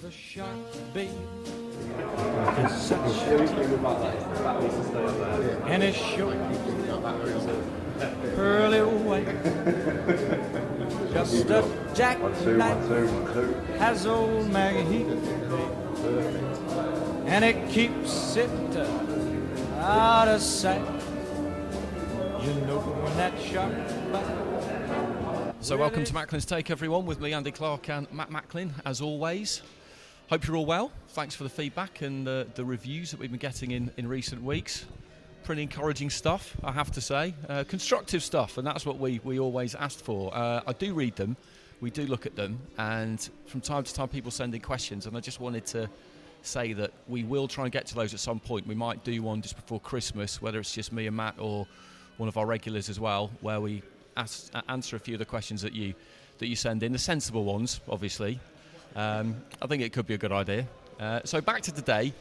the shark, babe. It's such and it's short, pearly white. Just a jackknife has old Maggie, and it keeps it out of sight. You know when that shark bites. So welcome to Macklin's Take, everyone, with me, Andy Clark, and Matt Macklin, as always. Hope you're all well. Thanks for the feedback and the reviews that we've been getting in recent weeks. Pretty encouraging stuff, I have to say. Constructive stuff, and that's what we always asked for. I do read them, we do look at them, and from time to time people send in questions, and I just wanted to say that we will try and get to those at some point. We might do one just before Christmas, whether it's just me and Matt or one of our regulars as well, where we answer a few of the questions that you send in, the sensible ones, obviously. I think it could be a good idea. So back to today,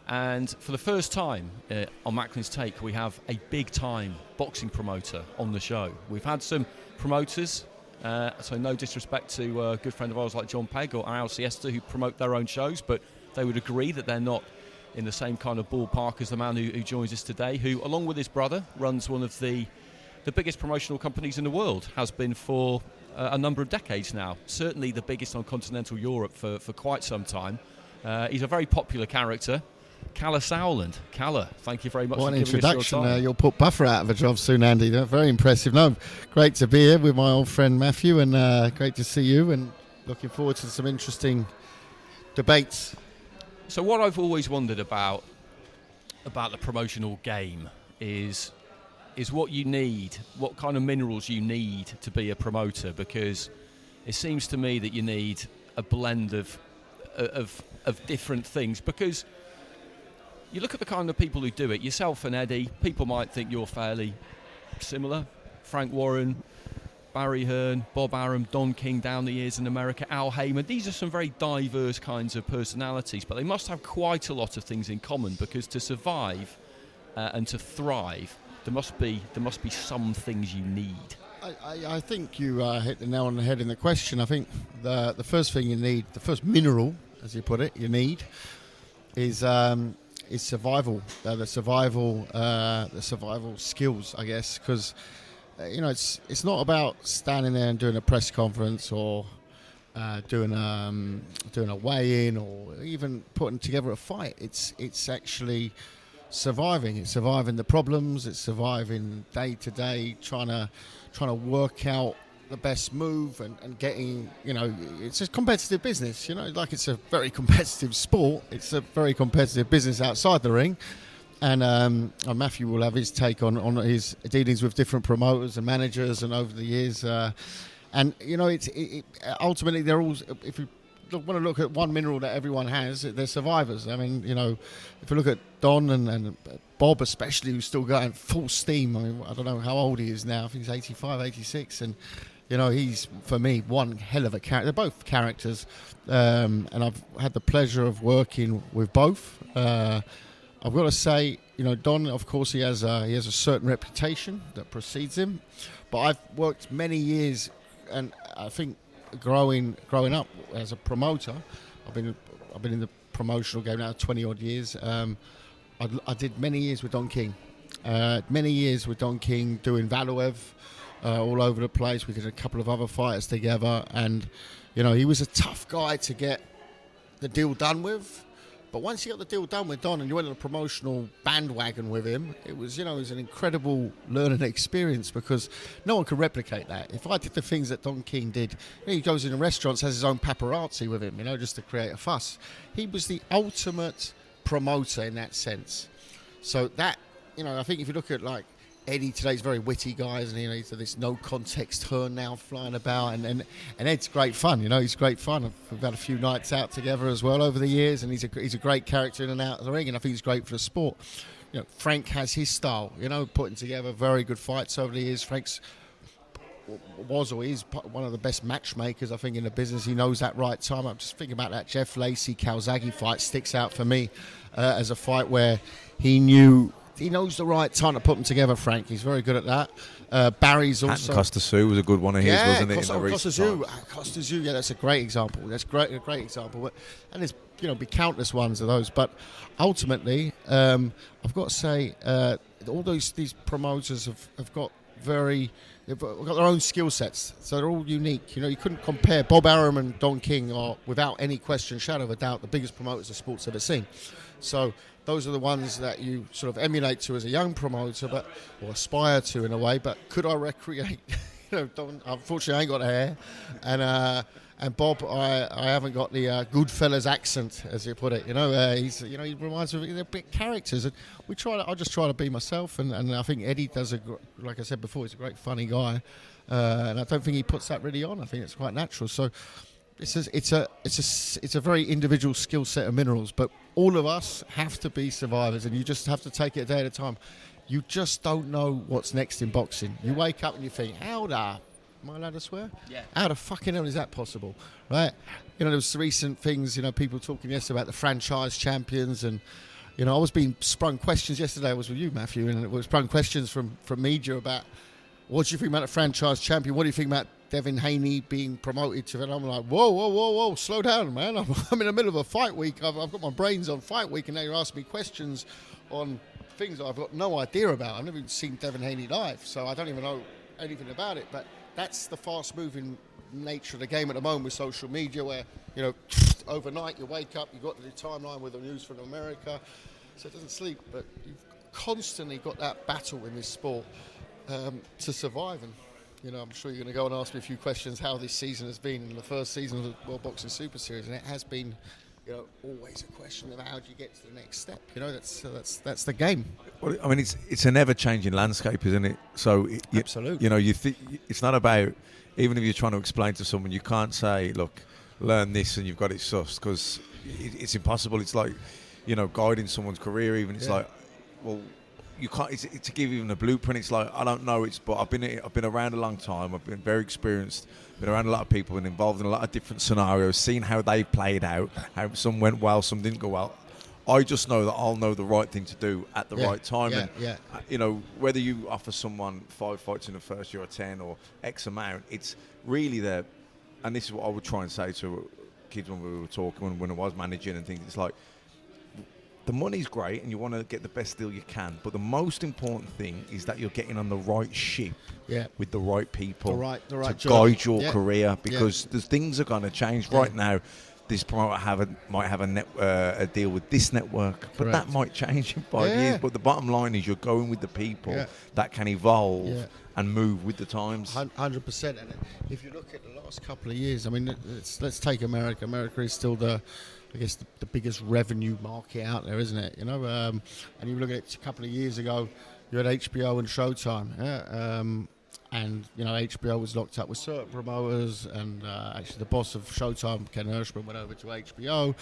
and for the first time on Macklin's Take, we have a big-time boxing promoter on the show. We've had some promoters, so no disrespect to a good friend of ours like John Pegg or Al Siesta, who promote their own shows, but they would agree that they're not in the same kind of ballpark as the man who joins us today, who, along with his brother, runs one of the biggest promotional companies in the world, has been for a number of decades now. Certainly the biggest on continental Europe for quite some time. He's a very popular character, Kalle Sauerland. Kalle, thank you very much for giving us your time. What an introduction. You'll put Buffer out of a job soon, Andy. Very impressive. No, great to be here with my old friend Matthew, and great to see you, and looking forward to some interesting debates. So what I've always wondered about the promotional game is what you need, what kind of minerals you need to be a promoter, because it seems to me that you need a blend of different things, because you look at the kind of people who do it, yourself and Eddie, people might think you're fairly similar. Frank Warren, Barry Hearn, Bob Arum, Don King down the years in America, Al Heyman. These are some very diverse kinds of personalities, but they must have quite a lot of things in common, because to survive and to thrive, there must be some things you need. I think you hit the nail on the head in the question. I think the first thing you need, the first mineral, as you put it, you need is survival. The survival skills, I guess, because it's not about standing there and doing a press conference or doing a weigh-in or even putting together a fight. It's actually surviving. It's surviving the problems. It's surviving day to day, trying to work out the best move and getting. It's a competitive business. Like it's a very competitive sport. It's a very competitive business outside the ring. And Matthew will have his take on his dealings with different promoters and managers and over the years. Ultimately they're all. If you want to look at one mineral that everyone has, they're survivors. I mean, if you look at Don and Bob especially, who's still going full steam. I mean, I don't know how old he is now. I think he's 85, 86, and he's, for me, one hell of a character. They're both characters, and I've had the pleasure of working with both. I've got to say, Don, of course, he has a certain reputation that precedes him, but I've worked many years, and I think growing up as a promoter, I've been in the promotional game now 20 odd years. I did many years with Don King, doing Valuev all over the place. We did a couple of other fighters together, and he was a tough guy to get the deal done with. But once you got the deal done with Don and you went on a promotional bandwagon with him, it was an incredible learning experience, because no one could replicate that. If I did the things that Don King did, he goes into restaurants, has his own paparazzi with him, just to create a fuss. He was the ultimate promoter in that sense. So that, I think if you look at like Eddie today's very witty guys, and he's this no context Hearn now flying about, and Ed's great fun. He's great fun. We've had a few nights out together as well over the years, and he's a great character in and out of the ring, and I think he's great for the sport. Frank has his style. Putting together very good fights over the years. Frank's was or is one of the best matchmakers, I think, in the business. He knows that right time. I'm just thinking about that Jeff Lacey Calzaghe fight sticks out for me as a fight where he knew he knows the right time to put them together, Frank. He's very good at that. Barry's also... Costa Sue was a good one of his, wasn't it? Costa Sue, yeah, that's a great example. That's a great example. And there's, be countless ones of those. But ultimately, I've got to say, all these promoters have got they've got their own skill sets, so they're all unique. You couldn't compare. Bob Arum and Don King are, without any question, shadow of a doubt, the biggest promoters the sport's ever seen. So those are the ones that you sort of emulate to as a young promoter, or aspire to in a way. But could I recreate? Unfortunately, I ain't got hair, and Bob, I haven't got the Goodfellas accent, as you put it. He reminds me of they're big characters, and I just try to be myself, and I think Eddie does like I said before, he's a great funny guy, and I don't think he puts that really on. I think it's quite natural. So it's a very individual skill set of minerals, but all of us have to be survivors, and you just have to take it a day at a time. You just don't know what's next in boxing. You wake up and you think, am I allowed to swear? Yeah. How the fucking hell is that possible? Right? There was recent things, people talking yesterday about the franchise champions, and, I was being sprung questions yesterday. I was with you, Matthew, and it was sprung questions from media about, what do you think about the franchise champion? What do you think about Devin Haney being promoted to? And I'm like, whoa, slow down, man. I'm in the middle of a fight week. I've got my brains on fight week, and now you're asking me questions on things I've got no idea about. I've never even seen Devin Haney live, so I don't even know anything about it. But that's the fast-moving nature of the game at the moment with social media, where, overnight you wake up, you've got the timeline with the news from America, so it doesn't sleep. But you've constantly got that battle in this sport to survive. And, I'm sure you're going to go and ask me a few questions how this season has been in the first season of the World Boxing Super Series, and it has been always a question of how do you get to the next step. That's the game. Well, I mean, it's an ever-changing landscape, isn't it? So absolutely. You think it's not about, even if you're trying to explain to someone, you can't say, look, learn this and you've got it sussed, because it's impossible. It's like, guiding someone's career. Even it's like, well, you can't. It's to give even a blueprint. It's like, I don't know. But I've been around a long time. I've been very experienced. Been around a lot of people, been involved in a lot of different scenarios, seen how they played out, how some went well, some didn't go well. I just know that I'll know the right thing to do at the right time. Whether you offer someone 5 fights in the first year or 10 or X amount, it's really there. And this is what I would try and say to kids when we were talking, when I was managing and things. It's like, the money's great and you want to get the best deal you can, but the most important thing is that you're getting on the right ship with the right people the right to guide your career, because the things are going to change. Right now, this promoter might have a deal with this network, but that might change in 5 years. But the bottom line is you're going with the people that can evolve and move with the times. 100%. And if you look at the last couple of years, I mean, let's take America. America is still the biggest revenue market out there, isn't it? And you look at it a couple of years ago, you had HBO and Showtime, and HBO was locked up with certain promoters, and actually the boss of Showtime, Ken Hirschman, went over to HBO.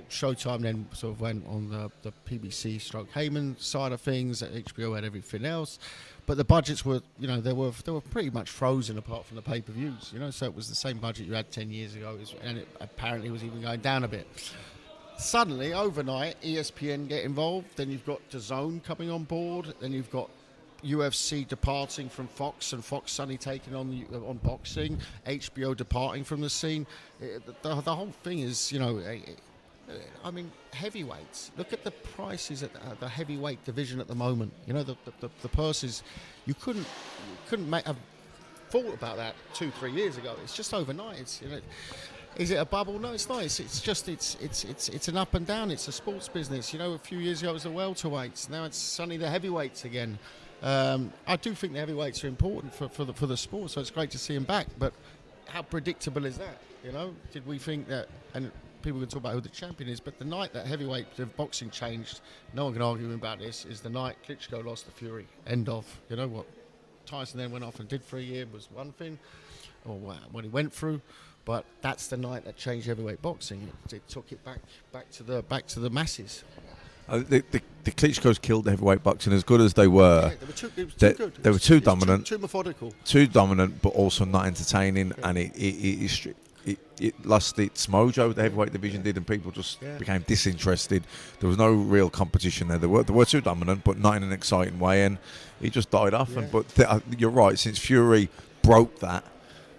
Showtime then sort of went on the PBC / Heyman side of things. HBO had everything else, but the budgets were, they were pretty much frozen apart from the pay-per-views. So it was the same budget you had 10 years ago, and it apparently was even going down a bit. Suddenly, overnight, ESPN get involved. Then you've got DAZN coming on board. Then you've got UFC departing from Fox, and Fox suddenly taking on boxing. HBO departing from the scene. The whole thing is, I mean, heavyweights. Look at the prices at the heavyweight division at the moment. The purses. You couldn't have thought about that 2-3 years ago. It's just overnight. It's, is it a bubble? No, it's not. It's just it's an up and down. It's a sports business. A few years ago it was the welterweights. Now it's suddenly the heavyweights again. I do think the heavyweights are important for the sport, so it's great to see them back. But how predictable is that? Did we think that? And people can talk about who the champion is, but the night that heavyweight boxing changed, no one can argue about this, is the night Klitschko lost to Fury. End of. What Tyson then went off and did for a year was one thing, or what he went through, but that's the night that changed heavyweight boxing. It took it back to the masses. The Klitschko's killed the heavyweight boxing as good as they were. They were too good. They were too dominant. Too methodical. Too dominant, but also not entertaining, and it it lost its mojo. The heavyweight division did, and people just became disinterested. There was no real competition there. They were too dominant, but not in an exciting way, and it just died off. Yeah. But you're right. Since Fury broke that,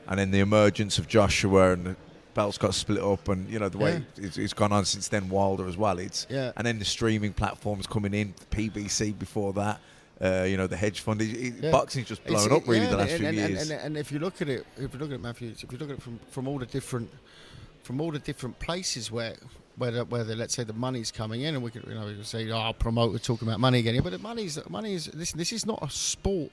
and then the emergence of Joshua and the belts got split up, and the way it's gone on since then. Wilder as well. And then the streaming platforms coming in, PBC before that. The hedge fund. Boxing's just blown up really the last few years. And if you look at it, Matthew, if you look at it from all the different places where let's say the money's coming in, and we could say, promoter talking about money again, but the money's listen. This is not a sport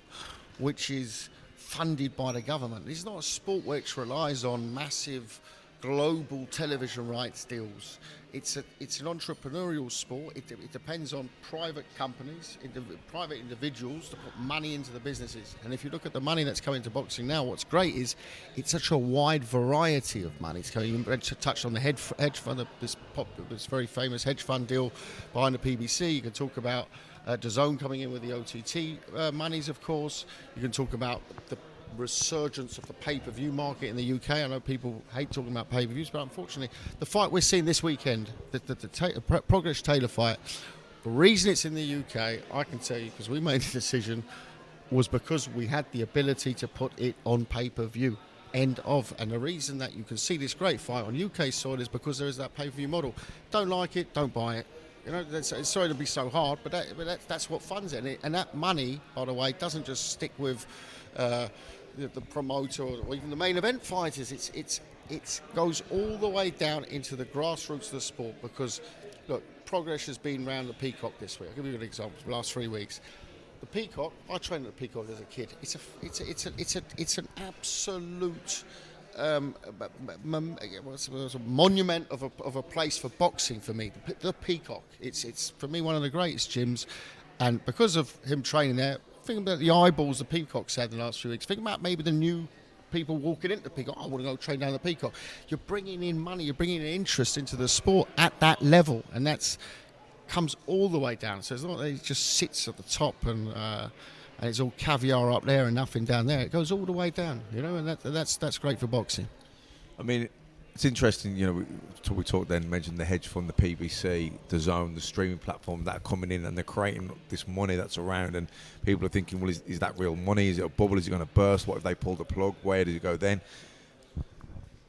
which is funded by the government. This is not a sport which relies on massive global television rights deals. It's an entrepreneurial sport. It depends on private companies, private individuals to put money into the businesses. And if you look at the money that's coming to boxing now, what's great is it's such a wide variety of money. It's coming. You touched on the hedge fund, this very famous hedge fund deal behind the PBC. You can talk about DAZN coming in with the OTT monies, of course. You can talk about the resurgence of the pay-per-view market in the UK. I know people hate talking about pay-per-views, but unfortunately, the fight we're seeing this weekend, the Progress Taylor fight, the reason it's in the UK, I can tell you, because we made the decision, was because we had the ability to put it on pay-per-view. End of. And the reason that you can see this great fight on UK soil is because there is that pay-per-view model. Don't like it, don't buy it. It's sorry to be so hard, but that's what funds it. And that money, by the way, doesn't just stick with the promoter or even the main event fighters. It goes all the way down into the grassroots of the sport, because look, Progress has been round the Peacock this week. I'll give you an example. The last 3 weeks, the Peacock. I trained at the Peacock as a kid. It's an absolute monument of a place for boxing for me. The Peacock. It's for me one of the greatest gyms, and because of him training there. Think about the eyeballs the Peacock's had in the last few weeks. Think about maybe the new people walking into the Peacock. I want to go train down the Peacock. You're bringing in money. You're bringing in interest into the sport at that level, and that's comes all the way down. So it's not that it just sits at the top and it's all caviar up there and nothing down there. It goes all the way down, and that's great for boxing. I mean, it's interesting, we talked then, mentioned the hedge fund, the PBC, the DAZN, the streaming platform that are coming in, and they're creating this money that's around, and people are thinking, well, is that real money? Is it a bubble? Is it going to burst? What if they pull the plug? Where does it go then?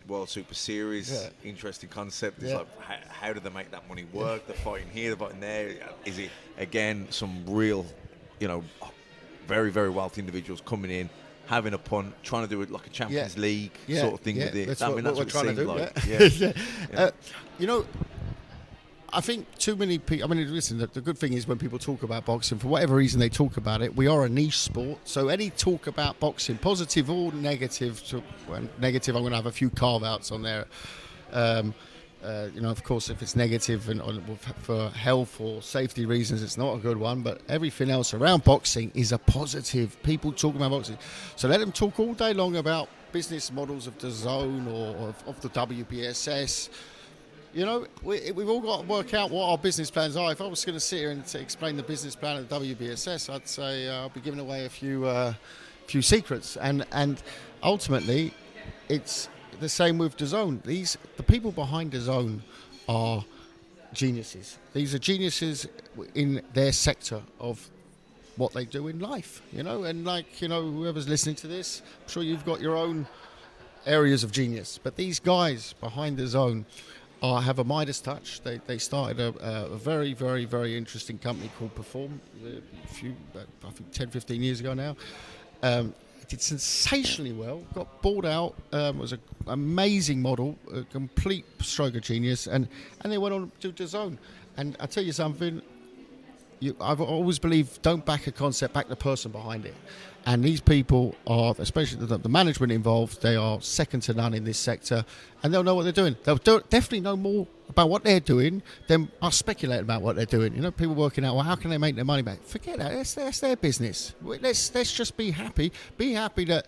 World Super Series, interesting concept. It's like, how do they make that money work? They're fighting here, they're fighting there. Is it, again, some real, very, very wealthy individuals coming in, having a punt, trying to do it like a Champions League sort of thing with it. That's what we're trying to do. Like. I think too many people. I mean, listen. The good thing is when people talk about boxing, for whatever reason they talk about it, we are a niche sport. So any talk about boxing, positive or negative, negative, I'm going to have a few carve-outs on there. Of course, if it's negative and for health or safety reasons, it's not a good one. But everything else around boxing is a positive. People talk about boxing, so let them talk all day long about business models of the DAZN or of the WBSS. We've all got to work out what our business plans are. If I was going to sit here and explain the business plan of the WBSS, I'd say I'll be giving away a few secrets, and ultimately, it's the same with DAZN. The people behind DAZN are geniuses. These are geniuses in their sector of what they do in life, and whoever's listening to this, I'm sure you've got your own areas of genius. But these guys behind DAZN have a Midas touch. They started a very, very, very interesting company called Perform I think 10, 15 years ago now. Did sensationally well, got bought out, was an amazing model, a complete stroke of genius, and they went on to DAZN. And I tell you something, I've always believed, don't back a concept, back the person behind it. And these people are, especially the management involved, they are second to none in this sector, and they'll know what they're doing. They'll definitely know more about what they're doing than us speculating about what they're doing. People working out, well, how can they make their money back? Forget that. That's their business. Let's just be happy. Be happy that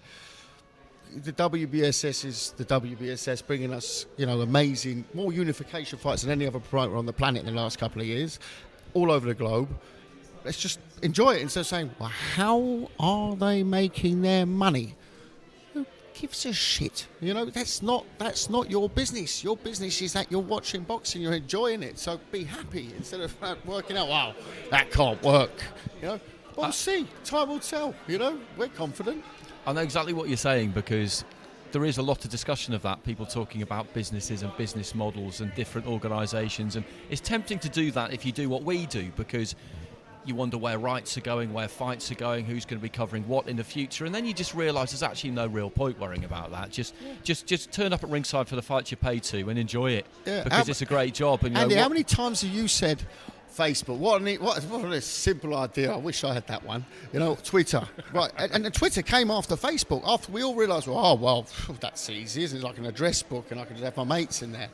the WBSS is the WBSS, bringing us, amazing, more unification fights than any other promoter on the planet in the last couple of years, all over the globe. Let's just enjoy it instead of saying, well, how are they making their money? Who gives a shit? You know, that's not your business. Your business is that you're watching boxing, you're enjoying it. So be happy instead of working out, wow, that can't work. You know, we'll see. Time will tell. You know, we're confident. I know exactly what you're saying, because there is a lot of discussion of that, people talking about businesses and business models and different organisations, and it's tempting to do that if you do what we do, because you wonder where rights are going, where fights are going, who's going to be covering what in the future, and then you just realise there's actually no real point worrying about that. Just turn up at ringside for the fights you're paid to and enjoy it, because it's a great job. And Andy, how many times have you said Facebook? What a simple idea. I wish I had that one. You know, Twitter. Right, and the Twitter came after Facebook. After we all realised, well, that's easy, isn't it? Like an address book, and I can just have my mates in there.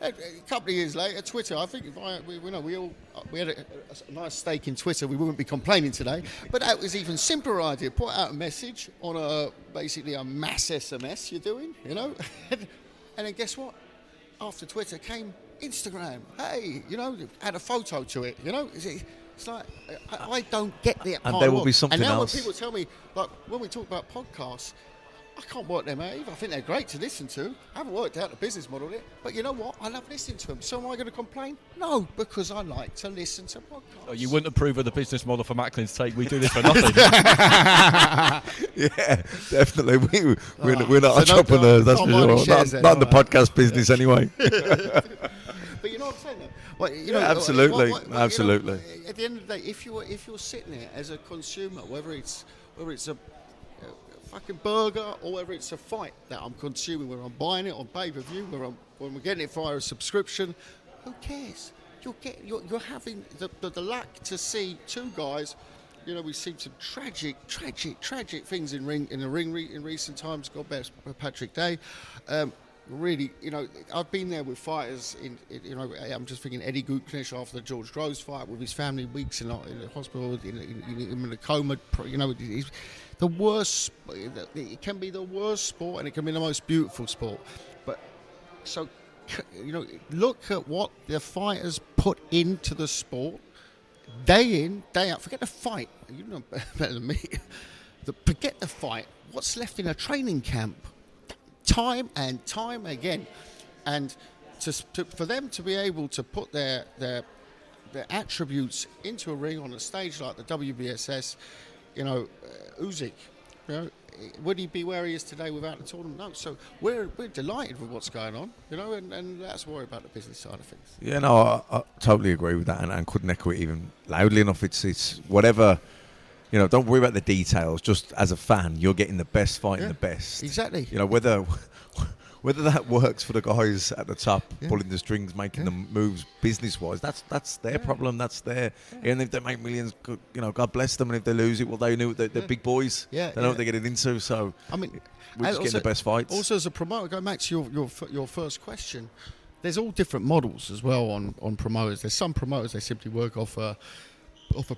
A couple of years later, Twitter. I think we had a nice stake in Twitter. We wouldn't be complaining today. But that was even simpler idea. Put out a message on basically a mass SMS you're doing. You know, and then guess what? After Twitter came Instagram. Hey, you know, add a photo to it. You know, it's like I don't get the and there will be something else. And now else. when people tell me, like when we talk about podcasts, I can't work them out either. I think they're great to listen to. I haven't worked out the business model yet, but you know what? I love listening to them. So am I going to complain? No, because I like to listen to podcasts. Oh, you wouldn't approve of the business model for Macklin's take. We do this for nothing. Yeah, definitely. We're not entrepreneurs, that's for sure. Not in the podcast business anyway. But you know what I'm saying? Well, you know, absolutely, absolutely. You know, at the end of the day, if you're sitting there as a consumer, whether it's a fucking burger or whether it's a fight that I'm consuming, whether I'm buying it on pay-per-view, when we're getting it via a subscription, who cares? You're having the luck to see two guys. You know, we've seen some tragic things in the ring in recent times. God bless Patrick Day. Really, you know, I've been there with fighters. You know, I'm just thinking Eddie Gutnish after the George Groves fight with his family, weeks in the hospital, in a coma. You know, he's the worst. It can be the worst sport, and it can be the most beautiful sport. But so, you know, look at what the fighters put into the sport, day in, day out. Forget the fight. You know better than me. Forget the fight. What's left in a training camp? Time and time again, and for them to be able to put their attributes into a ring on a stage like the WBSS, you know, Usyk, you know, would he be where he is today without the tournament? No. So we're delighted with what's going on, you know, and let's worry about the business side of things. Yeah, no, I totally agree with that, and couldn't echo it even loudly enough. It's whatever. You know, don't worry about the details. Just as a fan, you're getting the best fight and the best. Exactly. You know, whether that works for the guys at the top, pulling the strings, making the moves business-wise, that's their problem. That's their. And if they make millions, you know, God bless them. And if they lose it, well, they know they're big boys. Yeah, they know what they're getting into. So I mean, we're just getting the best fights. Also, as a promoter, going back to your first question, there's all different models as well on promoters. There's some promoters they simply work off a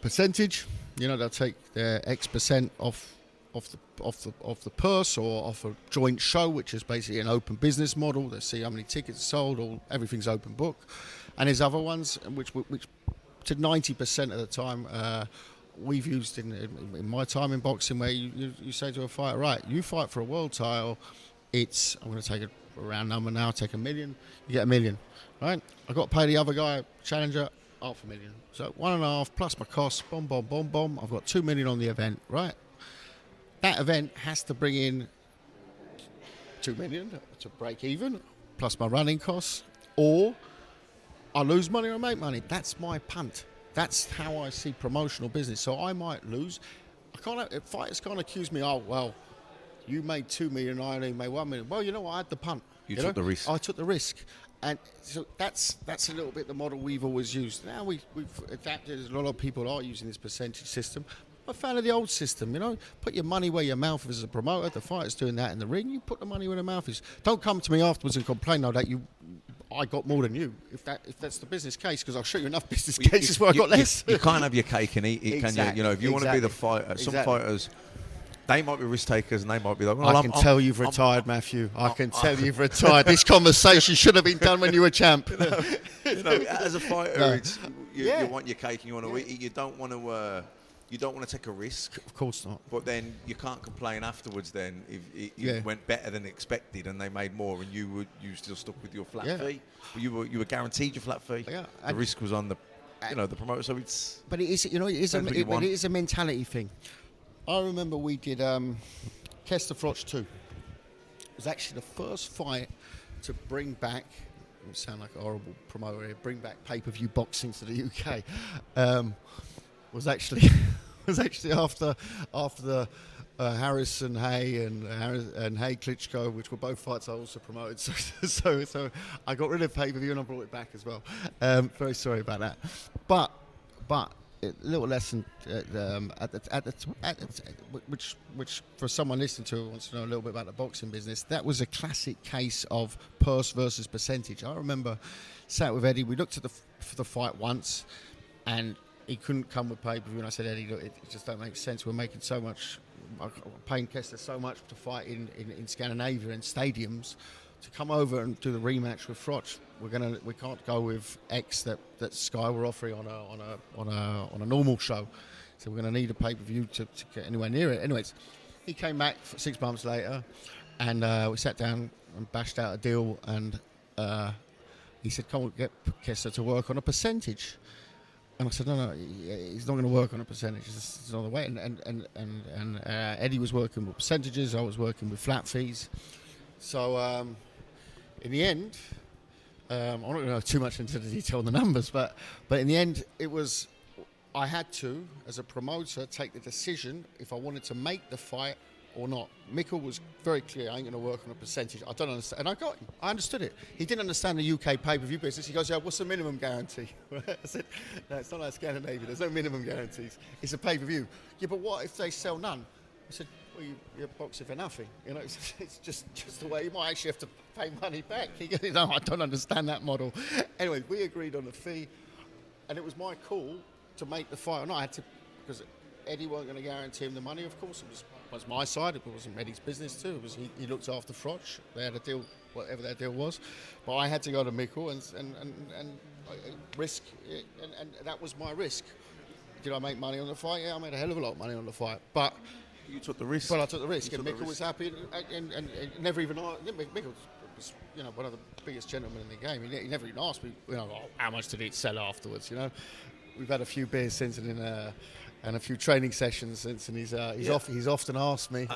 percentage. You know, they'll take their X% off the purse, or off a joint show, which is basically an open business model. They see how many tickets sold, or everything's open book. And there's other ones which to 90% of the time we've used in my time in boxing, where you say to a fighter, right, you fight for a world title. I'm going to take a round number now. Take $1 million. You get $1 million, right? I got to pay the other guy, challenger, $500,000. So 1.5 plus my costs, bomb. I've got $2 million on the event, right? That event has to bring in $2 million to break even, plus my running costs, or I lose money or I make money. That's my punt. That's how I see promotional business. So I might lose. Fighters can't accuse me, oh, well, you made $2 million, I only made $1 million. Well, you know what? I had the punt. You took the risk. I took the risk. And so that's a little bit the model we've always used. Now we've adapted. A lot of people are using this percentage system. I'm a fan of the old system, you know. Put your money where your mouth is as a promoter. The fighter's doing that in the ring. You put the money where the mouth is. Don't come to me afterwards and complain, that I got more than you. If that's the business case, because I'll show you enough business cases where I got less. You can't have your cake and eat it, exactly, can you? You know, if you want to be the fighter, some fighters, they might be risk takers, and they might be like, well, I can tell you've retired, Matthew. I can tell you've retired. This conversation should have been done when you were champ. You know, as a fighter, you want your cake and you want to eat it. You don't want to you don't want to take a risk. Of course not. But then you can't complain afterwards. Then if it Yeah. went better than expected and they made more, and you still stuck with your flat Yeah. fee, but you were guaranteed your flat fee. Yeah. The risk was on the the promoter. So it's But it is, it is Depends what you but want. it is a mentality thing. I remember we did Kester Froch 2. It was actually the first fight to bring back. It sound like a horrible promoter here. Bring back pay-per-view boxing to the UK. Was actually after the Harrison Hay and Hay Klitschko, which were both fights I also promoted. So I got rid of pay-per-view and I brought it back as well. Very sorry about that. But a little lesson which for someone listening to it wants to know a little bit about the boxing business. That was a classic case of purse versus percentage. I remember sat with Eddie. We looked at the fight once, and he couldn't come with pay-per-view. And I said, Eddie, look, it just don't make sense. We're making so much, paying Kester so much to fight in Scandinavia in stadiums. To come over and do the rematch with Froch, we can't go with X that Sky were offering on a normal show, so we're going to need a pay-per-view to get anywhere near it. Anyways, he came back 6 months later, and we sat down and bashed out a deal, and he said, "Come on, get Kester to work on a percentage." And I said, no, he's not going to work on a percentage. It's not the way. And Eddie was working with percentages. I was working with flat fees. So in the end, I'm not going to go too much into the detail on the numbers, but in the end, it was I had to, as a promoter, take the decision if I wanted to make the fight or not. Mikkel was very clear, I ain't going to work on a percentage. I don't understand. And I got him. I understood it. He didn't understand the UK pay-per-view business. He goes, yeah, what's the minimum guarantee? I said, no, it's not like Scandinavia. There's no minimum guarantees. It's a pay-per-view. Yeah, but what if they sell none? I said, well, you're boxing for nothing. You know, it's just the way you might actually have to pay money back. He goes, no, I don't understand that model. Anyway, we agreed on a fee, and it was my call to make the fight or not. I had to, because Eddie wasn't going to guarantee him the money, of course. It was my side. It wasn't Eddie's business too. It was he looked after Froch. They had a deal, whatever that deal was. But I had to go to Mikkel and risk, and that was my risk. Did I make money on the fight? Yeah, I made a hell of a lot of money on the fight. But you took the risk. But I took the risk, You and took the Mikkel was happy, and never even asked. Mikkel was, one of the biggest gentlemen in the game. He never even asked me, how much did it sell afterwards? We've had a few beers since and a few training sessions since, and he's often asked me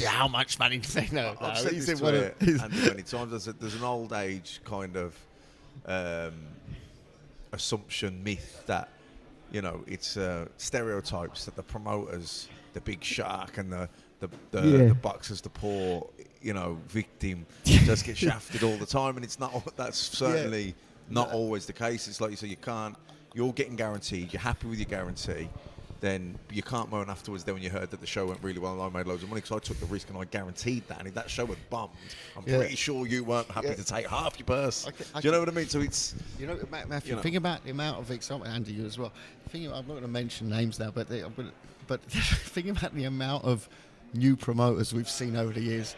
how much money to say. No, I've said this to Andy many times. There's an old age kind of assumption, myth that it's stereotypes that the promoters, the big shark, and the boxers, the poor victim, just get shafted all the time, and it's not. That's certainly not always the case. It's like you say, you're getting guaranteed, you're happy with your guarantee, then you can't moan afterwards then when you heard that the show went really well and I made loads of money because I took the risk and I guaranteed that, and if that show had bombed, I'm pretty sure you weren't happy to take half your purse. Do you know what I mean? So it's... Matthew, think about the amount of excitement, Andy, you as well. I'm not going to mention names now, but think about the amount of new promoters we've seen over the years.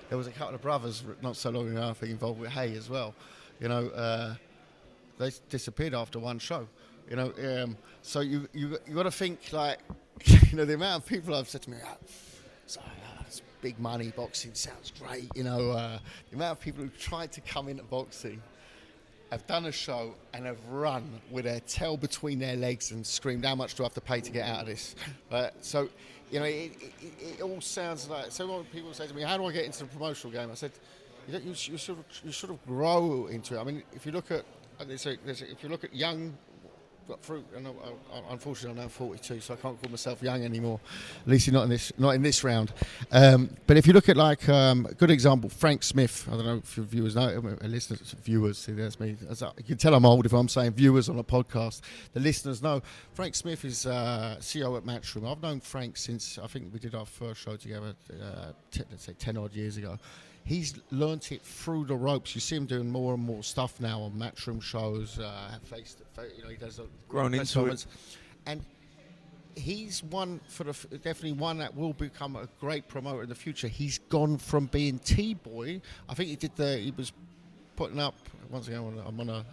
There was a couple of brothers not so long ago, I think, involved with Hay as well. They disappeared after one show. So you got to think like, the amount of people I've said to me, it's big money, boxing sounds great. The amount of people who tried to come into boxing, have done a show and have run with their tail between their legs and screamed, how much do I have to pay to get out of this? So, it all sounds like, so many people say to me, how do I get into the promotional game? I said, you sort of grow into it. I mean, if you look at young, unfortunately I'm now 42, so I can't call myself young anymore. At least not in this round. But if you look at a good example, Frank Smith. I don't know if your viewers know, listeners, viewers. See, that's me. You can tell I'm old if I'm saying viewers on a podcast. The listeners know. Frank Smith is CEO at Matchroom. I've known Frank since I think we did our first show together. Let's say 10 odd years ago. He's learnt it through the ropes. You see him doing more and more stuff now on Matchroom shows. He does grown into it, and he's definitely one that will become a great promoter in the future. He's gone from being T-boy. I think he was putting up. Once again,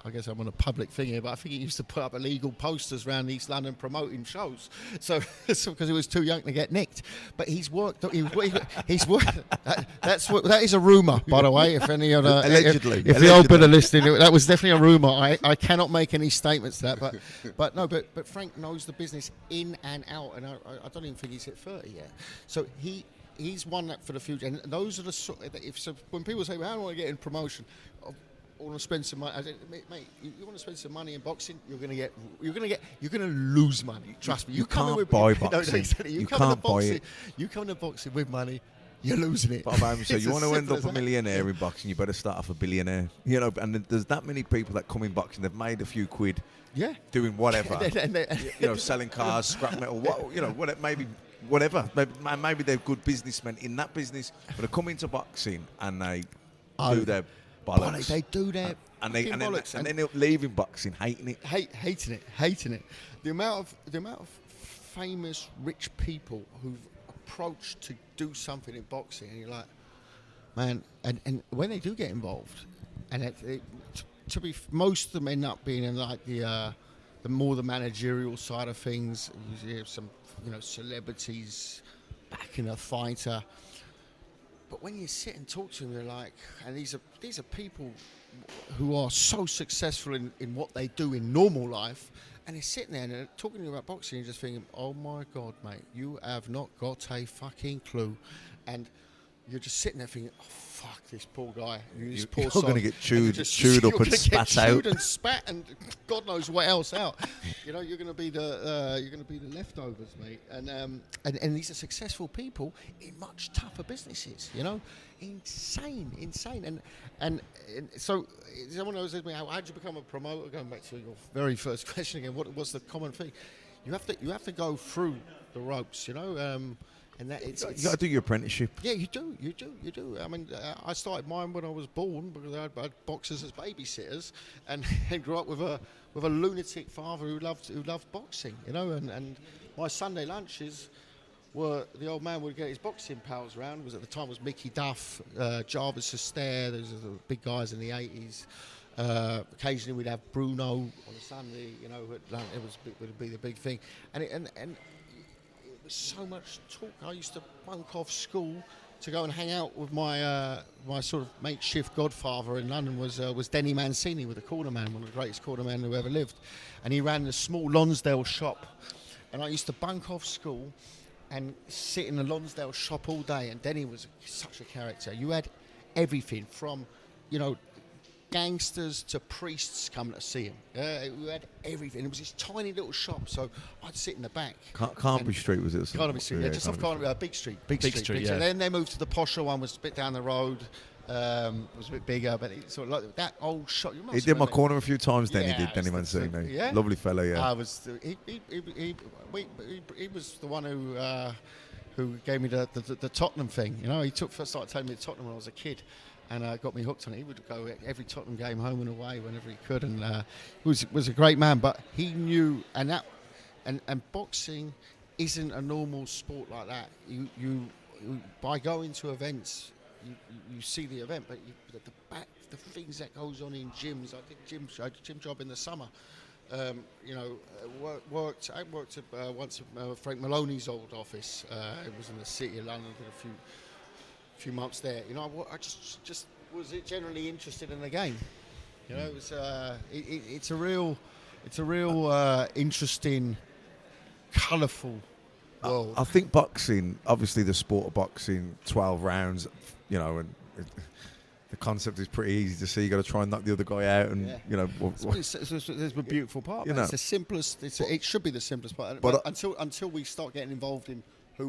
I guess I'm on a public thing here, but I think he used to put up illegal posters around East London promoting shows. So because he was too young to get nicked. But he's worked. He's worked. That is a rumor, by the way. If any other Allegedly. if the old bit are listening, that was definitely a rumor. I cannot make any statements to that. But Frank knows the business in and out, and I don't even think he's hit 30 yet. So he's won that for the future, and those are the sort. When people say, well, "How do I get in promotion?" I want to spend some money. I said, mate, you want to spend some money in boxing? You're going to lose money. Trust me. You can't buy boxing. You can't buy it. You come to boxing with money, you're losing it. But so you want to end up a millionaire in boxing, you better start off a billionaire. You know, and there's that many people that come in boxing. They've made a few quid. Yeah. Doing whatever. Selling cars, scrap metal. Whatever. Maybe they're good businessmen in that business, but they come into boxing and they do their bollocks. They do their and then leaving boxing, hating it. Hating it. The amount of famous rich people who've approached to do something in boxing, and you're like, man, and when they do get involved, and most of them end up being in like the more the managerial side of things. You have some celebrities backing a fighter. But when you sit and talk to them, you're like, and these are people who are so successful in what they do in normal life, and they're sitting there and they're talking to you about boxing, and you're just thinking, oh my God, mate, you have not got a fucking clue. And you're just sitting there thinking, oh fuck, this poor guy. You're going to get chewed up and spat out. Chewed and spat and God knows what else out. You're going to be the leftovers, mate. And these are successful people in much tougher businesses. Insane. And so someone always says to me, how did you become a promoter? Going back to your very first question again, what's the common thing? You have to go through the ropes. And that you got to do your apprenticeship. Yeah, you do. I mean, I started mine when I was born because I had boxers as babysitters, and grew up with a lunatic father who loved boxing. And my Sunday lunches were the old man would get his boxing pals round. At the time was Mickey Duff, Jarvis Astaire. Those are the big guys in the 80s. Occasionally we'd have Bruno on a Sunday. It would be the big thing, and so much talk. I used to bunk off school to go and hang out with my sort of makeshift godfather in London was Denny Mancini, with the cornerman, one of the greatest cornermen who ever lived, and he ran a small Lonsdale shop, and I used to bunk off school and sit in the Lonsdale shop all day. And Denny was such a character. You had everything from gangsters to priests coming to see him. We had everything. It was this tiny little shop, so I'd sit in the back. Carnaby Street was it? Carnaby Street, yeah, just off Carnaby, Big Street. Big Street. Yeah. Then they moved to the posher one, was a bit down the road. Was a bit bigger, but it sort of like that old shop. He did my corner a few times. Then he did. Denny Mancini. Yeah, lovely fellow. Yeah. He was the one who gave me the Tottenham thing. He first started telling me the Tottenham when I was a kid. And got me hooked on it. He would go every Tottenham game home and away whenever he could, and was a great man. But he knew, and boxing isn't a normal sport like that. You by going to events, you see the event, but the things that goes on in gyms. I had a gym job in the summer. I worked once at Frank Maloney's old office. It was in the city of London. Did a few months there. I just was generally interested in the game. It was it's a real interesting, colourful world. I think boxing, obviously the sport of boxing, 12 rounds, and the concept is pretty easy to see. You got to try and knock the other guy out, and It's the beautiful part. It's the simplest. It should be the simplest part. But until we start getting involved in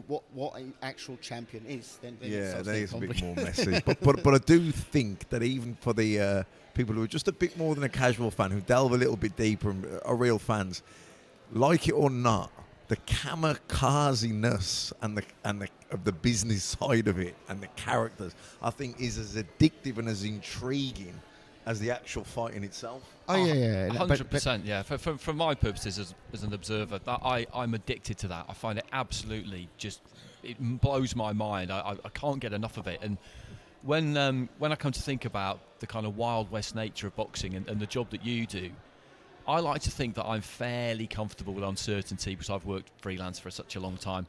what an actual champion is, then then it's a bit more messy. but I do think that even for the people who are just a bit more than a casual fan, who delve a little bit deeper and are real fans, like it or not, the kamikaze-ness and the business side of it and the characters, I think, is as addictive and as intriguing as the actual fighting itself. Oh yeah, 100%. Yeah, for my purposes as an observer, that I'm addicted to that. I find it absolutely it blows my mind. I can't get enough of it. And when I come to think about the kind of Wild West nature of boxing and the job that you do, I like to think that I'm fairly comfortable with uncertainty because I've worked freelance for such a long time.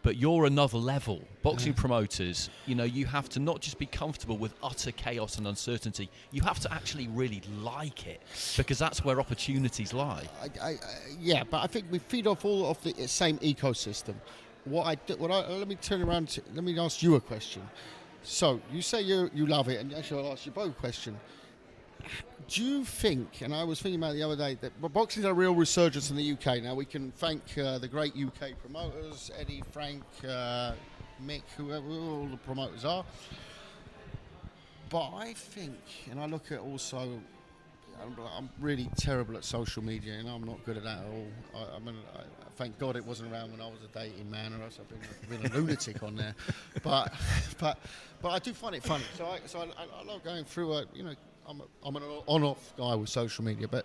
But you're another level. Boxing promoters, you have to not just be comfortable with utter chaos and uncertainty. You have to actually really like it, because that's where opportunities lie. Yeah, but I think we feed off all of the same ecosystem. Let me turn around. Let me ask you a question. So you say you love it, and actually I'll ask you both a question. Do you think, and I was thinking about it the other day, that boxing is a real resurgence in the UK? Now, we can thank the great UK promoters, Eddie, Frank, Mick, whoever all the promoters are. But I think, and I look at also, I'm really terrible at social media, and I'm not good at that at all. I thank God it wasn't around when I was a dating man, or else I've been a lunatic on there. But I do find it funny. So I love going through I'm an on-off guy with social media, but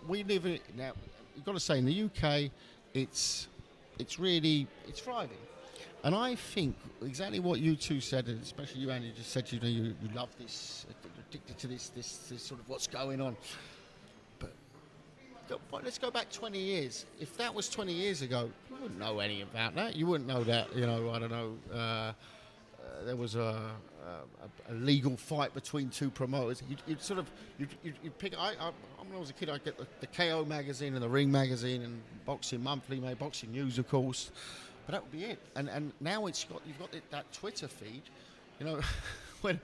we live in it now. You've got to say, in the UK, it's thriving, and I think exactly what you two said, and especially you, Andy, just said. You love this, addicted to this sort of what's going on. But let's go back 20 years. If that was 20 years ago, you wouldn't know any about that. You wouldn't know that. I don't know. There was a legal fight between two promoters. You'd pick. When I was a kid, I'd get the KO magazine and the Ring magazine and Boxing Monthly, Boxing News, of course. But that would be it. And now you've got that Twitter feed. When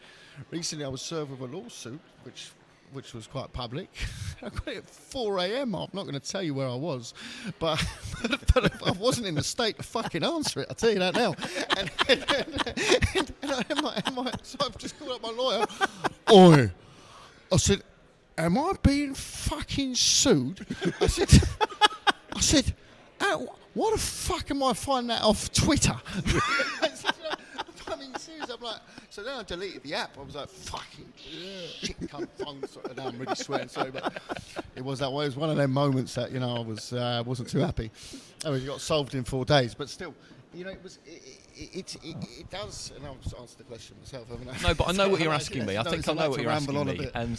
recently I was served with a lawsuit, which was quite public. I got it at 4 a.m. I'm not going to tell you where I was, but I wasn't in the state to fucking answer it. I'll tell you that now. So I've just called up my lawyer. Oi, I said, am I being fucking sued? I said, why the fuck am I finding that off Twitter? Serious, I'm like, so then I deleted the app. I was like, fucking shit, cunt phone. Now I'm really swearing, sorry, but it was that way. It was one of them moments that I wasn't too happy. I mean, it got solved in 4 days, but still, it does. And I'll just answer the question myself, haven't I? No, but I know what you're asking me. I think I know what you're asking me. And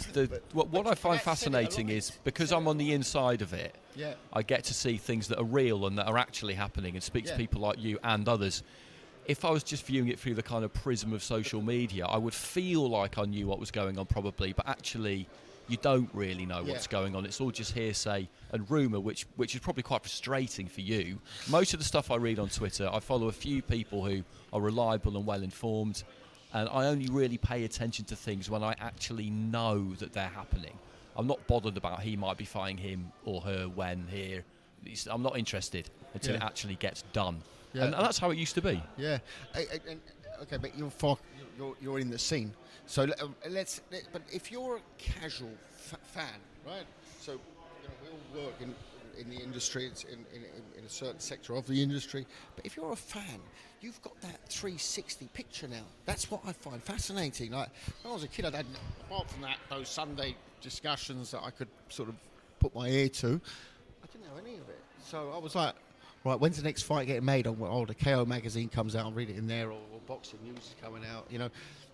what I find fascinating is, because I'm on the inside of it, I get to see things that are real and that are actually happening, and speak to people like you and others. If I was just viewing it through the kind of prism of social media, I would feel like I knew what was going on probably, but actually you don't really know what's going on. It's all just hearsay and rumour, which is probably quite frustrating for you. Most of the stuff I read on Twitter, I follow a few people who are reliable and well-informed, and I only really pay attention to things when I actually know that they're happening. I'm not bothered about he might be fighting him or her when here. I'm not interested until it actually gets done. Yeah. And that's how it used to be. Yeah. Okay, but you're in the scene. So but if you're a casual fan, right? So we all work in the industry, it's in a certain sector of the industry. But if you're a fan, you've got that 360 picture now. That's what I find fascinating. Like when I was a kid, apart from those Sunday discussions that I could sort of put my ear to, I didn't know any of it. So I was like, right, when's the next fight getting made? The KO magazine comes out, I'll read it in there, or Boxing News is coming out,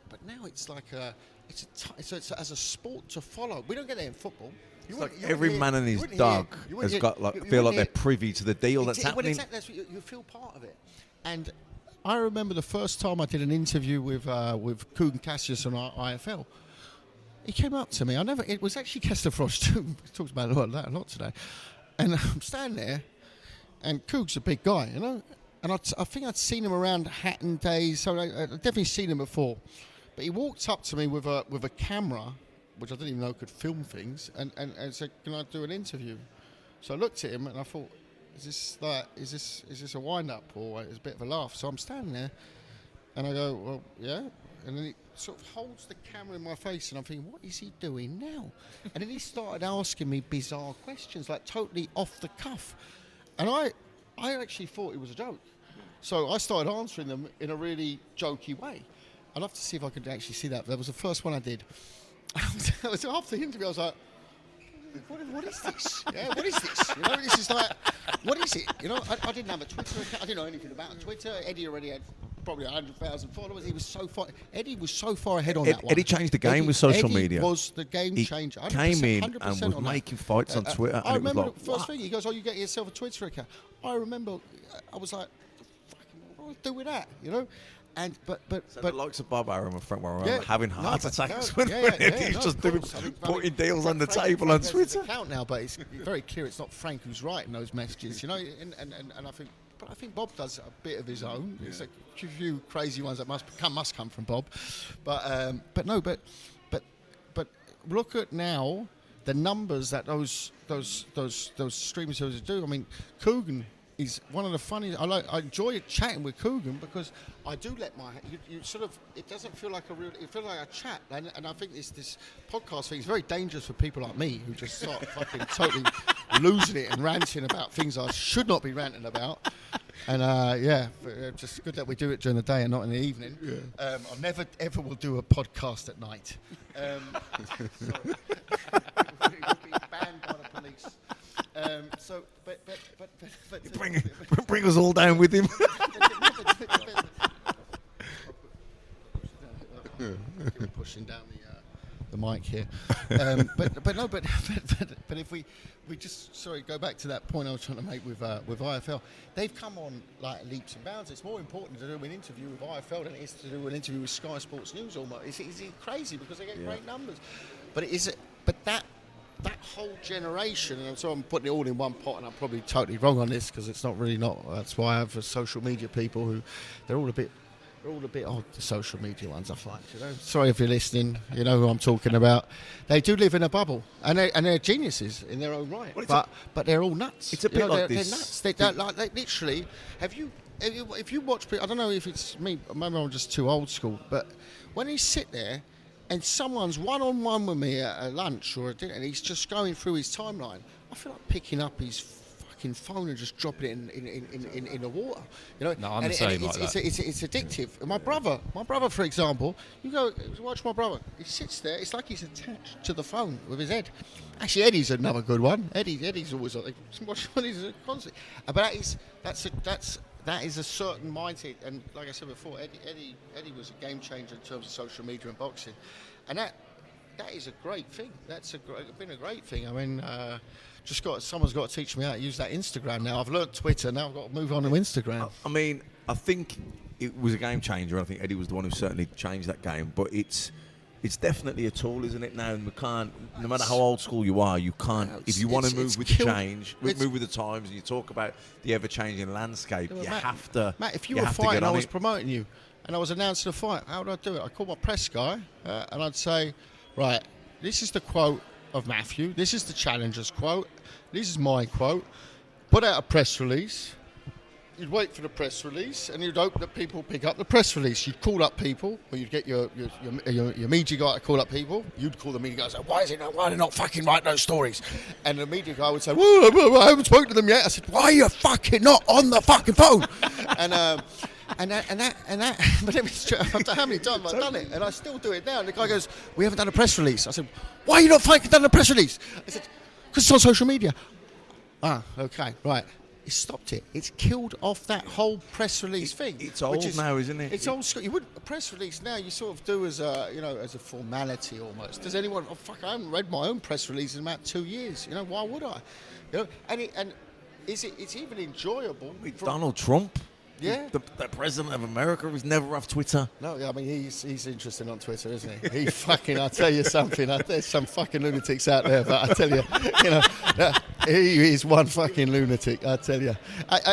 But now it's like it's as a sport to follow. We don't get that in football. Every man and his dog has got feel like they're privy to the deal that's happening. Exactly, you feel part of it. And I remember the first time I did an interview with Kugan Cassius on IFL. He came up to me. It was actually Kester Frost too. He talks about that a lot today. And I'm standing there. And Coog's a big guy, and I think I'd seen him around Hatton days, so I'd definitely seen him before. But he walked up to me with a camera, which I didn't even know could film things, and said, "Can I do an interview?" So I looked at him and I thought, "Is this a wind up or is it a bit of a laugh?" So I'm standing there, and I go, "Well, yeah." And then he sort of holds the camera in my face, and I'm thinking, what is he doing now? And then he started asking me bizarre questions, like totally off the cuff. And I actually thought it was a joke. So I started answering them in a really jokey way. I'd love to see if I could actually see that. That was the first one I did. After the interview, I was like, what is this? Yeah, what is this? This is like, what is it? I didn't have a Twitter account. I didn't know anything about Twitter. Eddie already had probably 100,000 followers. He was so far. Eddie was so far ahead on that one. Eddie changed the game with social Eddie media. Was the game He changer? came in 100% and was on making fights on Twitter. I and remember it was the like, first thing he goes, "Oh, you get yourself a Twitter account." I remember, I was like, "What do I do with that?" You know. And but the likes of Bob Arum and Frank Warren Yeah, having heart attacks when he's no, just of doing course. I mean, putting deals on the Frank table on has his Twitter. account now, but it's very clear it's not Frank who's writing those messages, you know. And I think Bob does a bit of his own. There's a few crazy ones that must come from Bob, but look at now the numbers that those streaming services do. I mean, Coogan is one of the funniest. I enjoy chatting with Coogan because I do let you sort of. It doesn't feel like it feels like a chat, and I think this podcast thing is very dangerous for people like me who just start fucking totally losing it and ranting about things I should not be ranting about. And just good that we do it during the day and not in the evening. Yeah. I never ever will do a podcast at night. We'll be banned by the police. Bring us all down with him. Pushing down the mic here, but if we just go back to that point I was trying to make with IFL. They've come on like leaps and bounds. It's more important to do an interview with IFL than it is to do an interview with Sky Sports News. Almost, it's crazy because they get great numbers, but that whole generation, and so I'm putting it all in one pot, and I'm probably totally wrong on this because it's not. That's why I have social media people who they're all a bit odd, the social media ones, I find. You know, sorry if you're listening. You know who I'm talking about. They do live in a bubble, and they're geniuses in their own right. But they're all nuts. It's a bit like this. They're nuts. They don't like literally. If you watch, I don't know if it's me. Maybe I'm just too old school. But when he sit there, and someone's one-on-one with me at a lunch or a dinner, and he's just going through his timeline, I feel like picking up his fucking phone and just dropping it in the water. You know, no, I'm the same like that. It's addictive. And my brother, for example, you go watch my brother. He sits there. It's like he's attached to the phone with his head. Actually, Eddie's another good one. Eddie's always like he's constantly. But that is a certain mindset, and like I said before, Eddie was a game changer in terms of social media and boxing, and that is a great thing. Been a great thing. I mean, someone's got to teach me how to use that Instagram now. I've learned Twitter, now I've got to move on to Instagram. I mean, I think it was a game changer. I think Eddie was the one who certainly changed that game, but it's definitely a tool, isn't it? Now, and we can't. No matter how old school you are, you can't. If you want to move with the change, move with the times, and you talk about the ever-changing landscape, you have to. Matt, if you were fighting, I was promoting you, and I was announcing a fight. How would I do it? I called my press guy, and I'd say, right, this is the quote of Matthew. This is the challenger's quote. This is my quote. Put out a press release. You'd wait for the press release, and you'd hope that people pick up the press release. You'd call up people, or you'd get your media guy to call up people. You'd call the media guy and say, why are they not fucking writing those stories? And the media guy would say, well, I haven't spoken to them yet. I said, why are you fucking not on the fucking phone? and that, but it was true. How many times I've done it, and I still do it now. And the guy goes, we haven't done a press release. I said, why are you not fucking done a press release? I said, because it's on social media. Ah, okay, right. It stopped it. It's killed off that whole press release thing. It's old now, isn't it? It's old school. You wouldn't a press release now. You sort of do as a formality almost. Does anyone? I haven't read my own press release in about 2 years. You know, why would I? You know, it's even enjoyable. Donald Trump. Yeah, the president of America who's never off Twitter. No, I mean he's interesting on Twitter, isn't he? I'll tell you something. There's some fucking lunatics out there, but I tell you, he is one fucking lunatic. I tell you.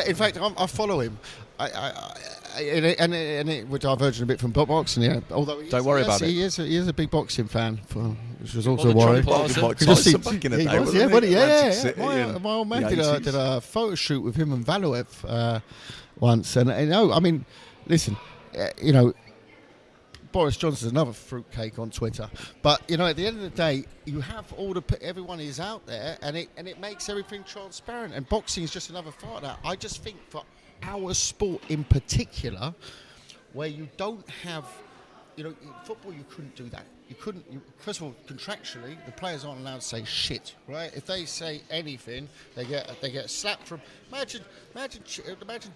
In fact, I follow him. We're diverging a bit from boxing here. Although don't worry about it. He is a big boxing fan, which was also a worry. My old man did a photo shoot with him and Valuev once, and I mean, listen, Boris Johnson's another fruitcake on Twitter, but at the end of the day, you have everyone is out there, and it makes everything transparent. And boxing is just another part of that. I just think for our sport in particular, where you don't have, in football you couldn't do that. first of all, contractually, the players aren't allowed to say shit, right? If they say anything, they get slapped from. Imagine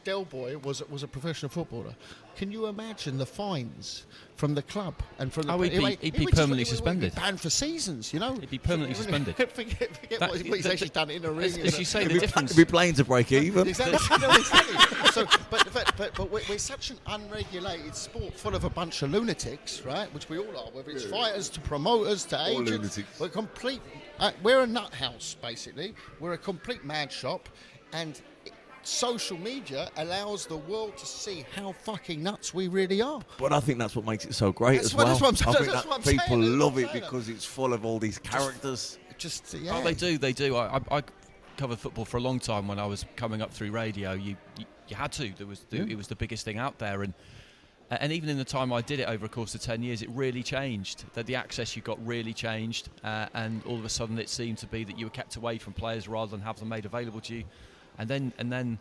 Del Boy was a professional footballer. Can you imagine the fines from the club and from the? He'd be permanently suspended. He'd be banned for seasons, you know. He'd be permanently suspended. forget what he's actually done in a ring. As you say, the difference. We'd be playing to break even. Exactly. No, exactly. So, but we're such an unregulated sport full of a bunch of lunatics, right? Which we all are, whether it's fighters to promoters to agents. Lunatics. We're complete. We're a nut house, basically. We're a complete mad shop, and social media allows the world to see how fucking nuts we really are. But I think that's what makes it so great That's as what- well. that's what I'm- I think that's what I'm people saying, love that's it what I'm saying. because it's full of all these characters. Just yeah. Oh, they do. I covered football for a long time when I was coming up through radio. You had to. It was the biggest thing out there, and even in the time I did it over a course of 10 years, it really changed. That the access you got really changed, and all of a sudden it seemed to be that you were kept away from players rather than have them made available to you. And then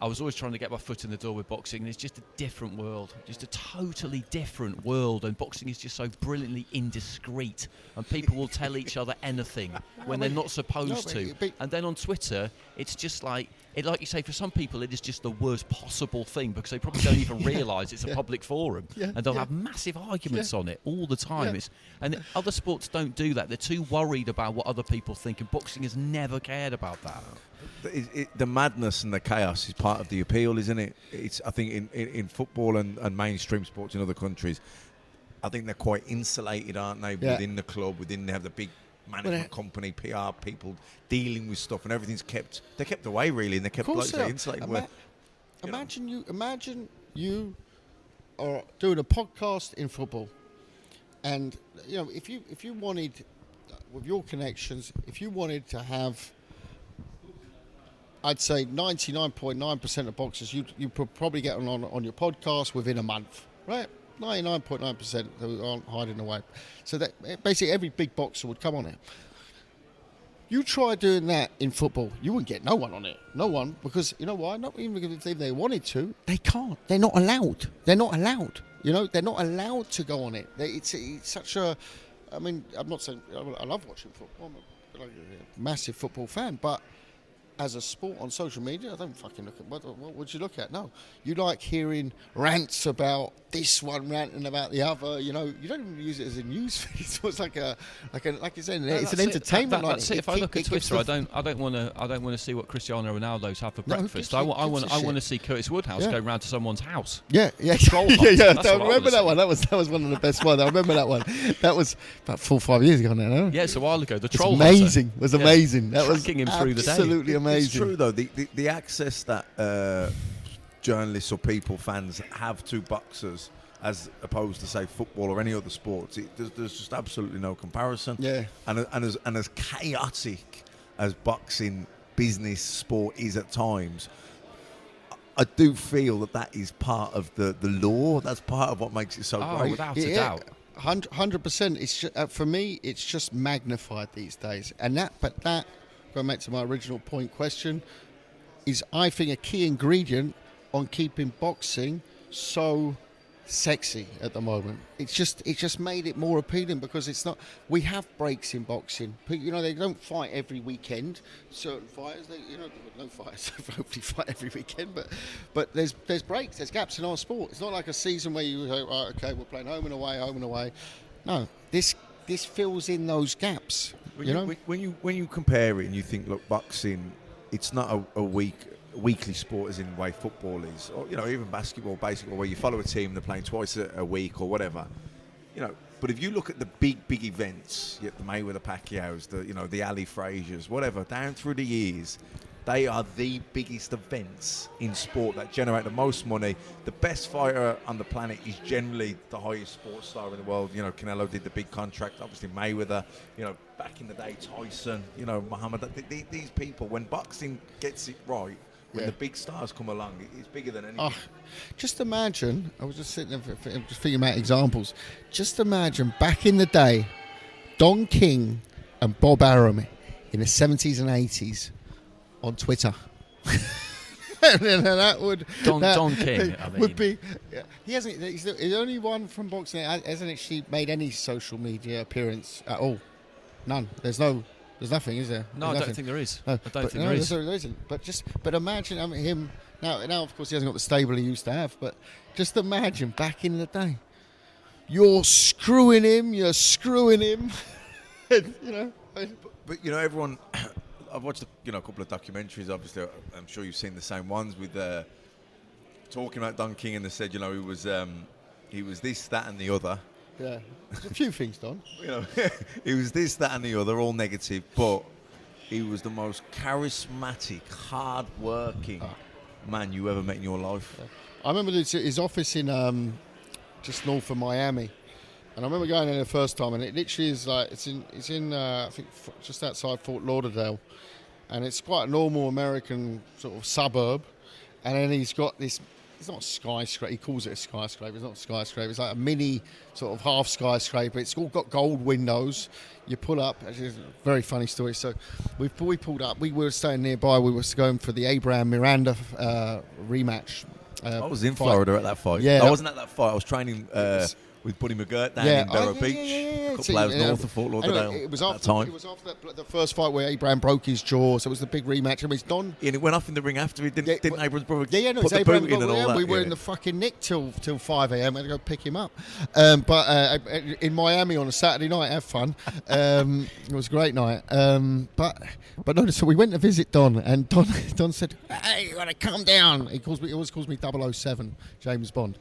I was always trying to get my foot in the door with boxing, and it's just a different world, just a totally different world, and boxing is just so brilliantly indiscreet, and people will tell each other anything when they're not supposed to. And then on Twitter, it's just like you say, for some people it is just the worst possible thing, because they probably don't even realise it's a public forum, and they'll have massive arguments on it all the time. And other sports don't do that. They're too worried about what other people think, and boxing has never cared about that. The madness and the chaos is part of the appeal, isn't it? I think in football and mainstream sports in other countries, I think they're quite insulated, aren't they? Yeah. Within the club, they have the big management company, PR people dealing with stuff, and everything's they're kept away really, and they're kept like say, insulated. Imagine you are doing a podcast in football, and if you wanted, with your connections, if you wanted to have, I'd say 99.9% of boxers you probably get on your podcast within a month, right? 99.9% who aren't hiding away. So that basically every big boxer would come on it. You try doing that in football, you wouldn't get no one on it. No one, because you know why? Not even if they wanted to, they can't. They're not allowed. They're not allowed. They're not allowed to go on it. It's such a. I mean, I'm not saying I love watching football. I'm a massive football fan, but as a sport on social media, I don't fucking look at what would you look at? No, you like hearing rants about this one ranting about the other. You don't even use it as a news feed. It's like you said, it's an entertainment. That's it. If I look at Twitter, I don't want to see what Cristiano Ronaldo's have for breakfast. I want to see Curtis Woodhouse go round to someone's house. Yeah. Troll hunt. I remember that one. That was one of the best ones. I remember that one. That was about 4 or 5 years ago now. Yeah, it's a while ago. The It's troll amazing. hunter. It was amazing. That was Tracking him through the day. absolutely amazing. It's true though. The access that journalists or people, fans have to boxers, as opposed to say football or any other sports, there's just absolutely no comparison. Yeah. And as chaotic as boxing business sport is at times, I do feel that is part of the law. That's part of what makes it so great. Without a doubt. 100%. It's just, for me, it's just magnified these days. But going back to my original point question, is I think a key ingredient on keeping boxing so sexy at the moment. It just made it more appealing, because it's not. We have breaks in boxing. They don't fight every weekend. Certain fighters, no fighters hopefully fight every weekend, but there's breaks, there's gaps in our sport. It's not like a season where you go, right, okay, we're playing home and away. No, this fills in those gaps. When you compare it and you think, look, boxing, it's not a weekly sport as in the way football is, or even basketball, baseball, where you follow a team, they're playing twice a week or whatever. But if you look at the big events, the Mayweather Pacquiao's, the Ali Frazier's, whatever, down through the years, they are the biggest events in sport that generate the most money. The best fighter on the planet is generally the highest sports star in the world. Canelo did the big contract, obviously Mayweather, back in the day, Tyson, Muhammad. These people, when boxing gets it right, when the big stars come along, it's bigger than anything. Just imagine, I was just sitting there, just thinking about examples. Just imagine back in the day, Don King and Bob Arum in the 70s and 80s on Twitter. and that would Don King. I mean, would be. He hasn't. He's the only one from boxing that hasn't actually made any social media appearance at all. None. There's nothing, is there? No, I There's don't think there is. No, I don't think there is. There isn't. But imagine him now. Of course, he hasn't got the stable he used to have. But just imagine back in the day, you're screwing him. And, you know. But you know, everyone. I've watched a couple of documentaries. Obviously, I'm sure you've seen the same ones with talking about Don King, and they said, he was this, that, and the other. Yeah, there's a few things, Don. He was this, that, and the other, all negative, but he was the most charismatic, hard-working man you ever met in your life. Yeah. I remember his office in just north of Miami, and I remember going in the first time, and it literally is like it's in I think just outside Fort Lauderdale, and it's quite a normal American sort of suburb, and then he's got this. It's not a skyscraper. He calls it a skyscraper. It's not a skyscraper. It's like a mini sort of half skyscraper. It's all got gold windows. You pull up. It's a very funny story. So we pulled up. We were staying nearby. We were going for the Abraham Miranda rematch. I was in Florida at that fight. Yeah, I wasn't at that fight. I was training with Buddy McGirt down in Vero Beach, a couple hours north of Fort Lauderdale. Anyway, it was after the first fight where Abraham broke his jaw, so it was the big rematch. And it was Don. And it went off in the ring after. He didn't Abraham's brother put the Abraham boot in and all that. We were in the fucking nick till 5 a.m. I had to go pick him up. But in Miami on a Saturday night, have fun. It was a great night. But no, so we went to visit Don, and Don said, "Hey, you gotta calm down." He always calls me 007, James Bond.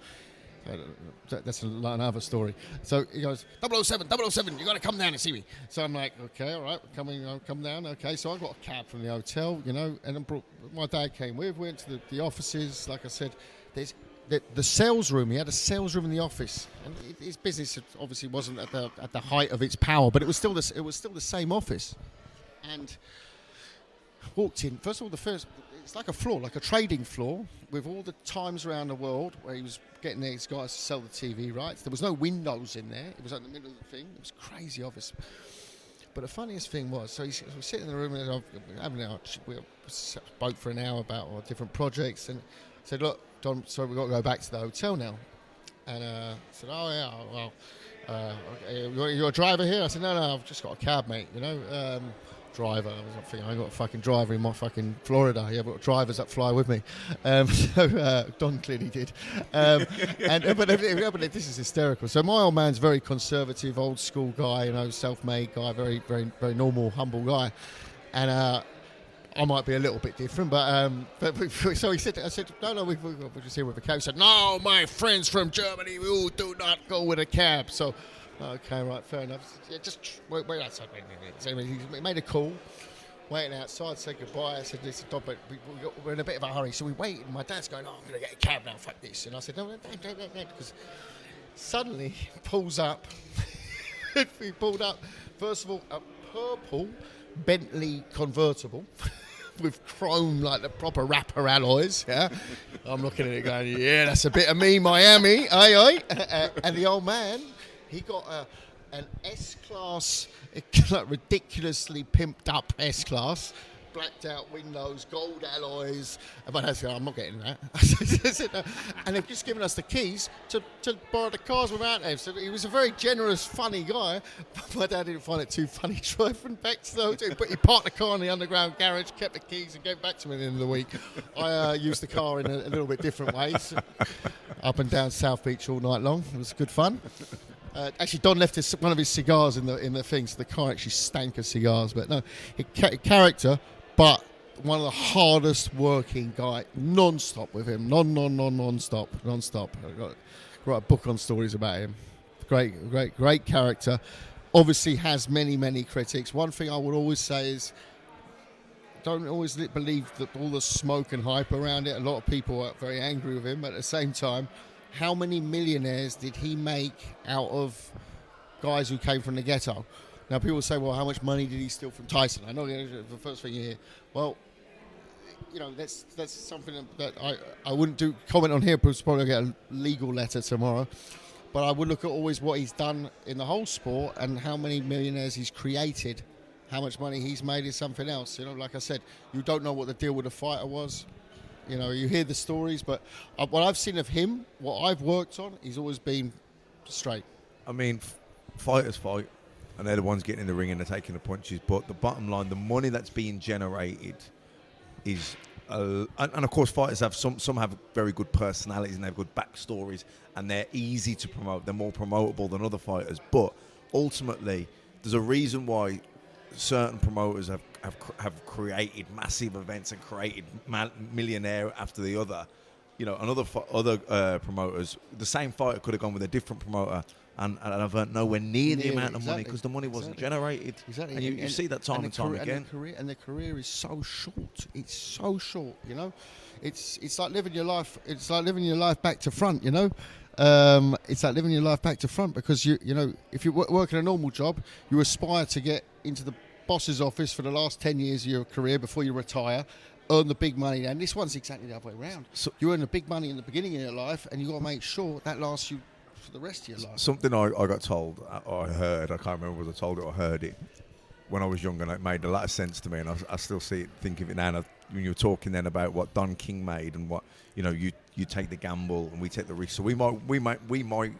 That's another story. So he goes, 007, you got to come down and see me. So I'm like, okay, all right, I'll come down. Okay, so I got a cab from the hotel, and then my dad came with. We went to the offices. Like I said, there's the sales room. He had a sales room in the office, and his business obviously wasn't at the height of its power, but it was still the same office. And walked in. First of all, it's like a floor, like a trading floor, with all the times around the world where he was getting these guys to sell the TV rights. There was no windows in there. It was in the middle of the thing. It was crazy office. But the funniest thing was, so he's sitting in the room and we spoke for an hour about our different projects, and said, "Look, Don, sorry, we've got to go back to the hotel now." And I said, "Oh yeah, well, you're a driver here?" I said, "No, I've just got a cab, mate. Driver. I was thinking, I ain't got a fucking driver in my fucking Florida. Yeah, I've got drivers that fly with me." So Don clearly did. But this is hysterical. So my old man's very conservative, old school guy, self-made guy, very, very, very normal, humble guy. And I might be a little bit different, but so he said, I said, no, we're just here with a cab. He said, "No, my friends from Germany, we all do not go with a cab." So. Okay, right, fair enough. Yeah, just wait outside. So he made a call, waiting outside, said goodbye. I said, "Listen, Don, but we're in a bit of a hurry." So we waited, and my dad's going, "Oh, I'm going to get a cab now, fuck this." And I said, "No, because suddenly he pulls up. He pulled up, first of all, a purple Bentley convertible with chrome, like the proper rapper alloys, yeah? I'm looking at it going, yeah, that's a bit of me, Miami, aye. And the old man... He got an S-Class, like ridiculously pimped up S-Class, blacked out windows, gold alloys. But I said, "I'm not getting that." And they've just given us the keys to borrow the cars without them. So he was a very generous, funny guy. But my dad didn't find it too funny driving back to the hotel. But he parked the car in the underground garage, kept the keys, and gave back to me at the end of the week. I used the car in a little bit different ways, up and down South Beach all night long. It was good fun. Actually, Don left one of his cigars in the thing, so the car actually stank of cigars. But no, character, but one of the hardest working guy, non-stop with him, non-stop. I wrote a book on stories about him. Great character. Obviously has many critics. One thing I would always say is, don't always believe that all the smoke and hype around it. A lot of people are very angry with him, but at the same time, how many millionaires did he make out of guys who came from the ghetto? Now, people say, well, how much money did he steal from Tyson? I know the first thing you hear. Well, that's something that I wouldn't comment on here, because probably I'll get a legal letter tomorrow. But I would look at always what he's done in the whole sport and how many millionaires he's created. How much money he's made is something else. Like I said, you don't know what the deal with the fighter was. You know, you hear the stories, but what I've seen of him, what I've worked on, he's always been straight. I mean, fighters fight, and they're the ones getting in the ring and they're taking the punches. But the bottom line, the money that's being generated is, and of course, fighters have some have very good personalities and they have good backstories, and they're easy to promote. They're more promotable than other fighters. But ultimately, there's a reason why certain promoters have created massive events and created millionaire after the other. You know, other promoters, the same fighter could have gone with a different promoter and have earned nowhere near the amount of money because the money wasn't generated. Exactly. And you see that time and time again. And the career is so short. It's so short, you know. It's like living your life. It's like living your life back to front, you know. It's like living your life back to front because you know, if you work in a normal job, you aspire to get into the boss's office for the last 10 years of your career before you retire, earn the big money. And this one's exactly the other way around. So you earn the big money in the beginning of your life, and you got to make sure that lasts you for the rest of your life. Something I got told, or I heard, I can't remember whether I told it or heard it when I was young, and it made a lot of sense to me, and I still think of it now. And when you were talking then about what Don King made and what, you know, you take the gamble and we take the risk. So we might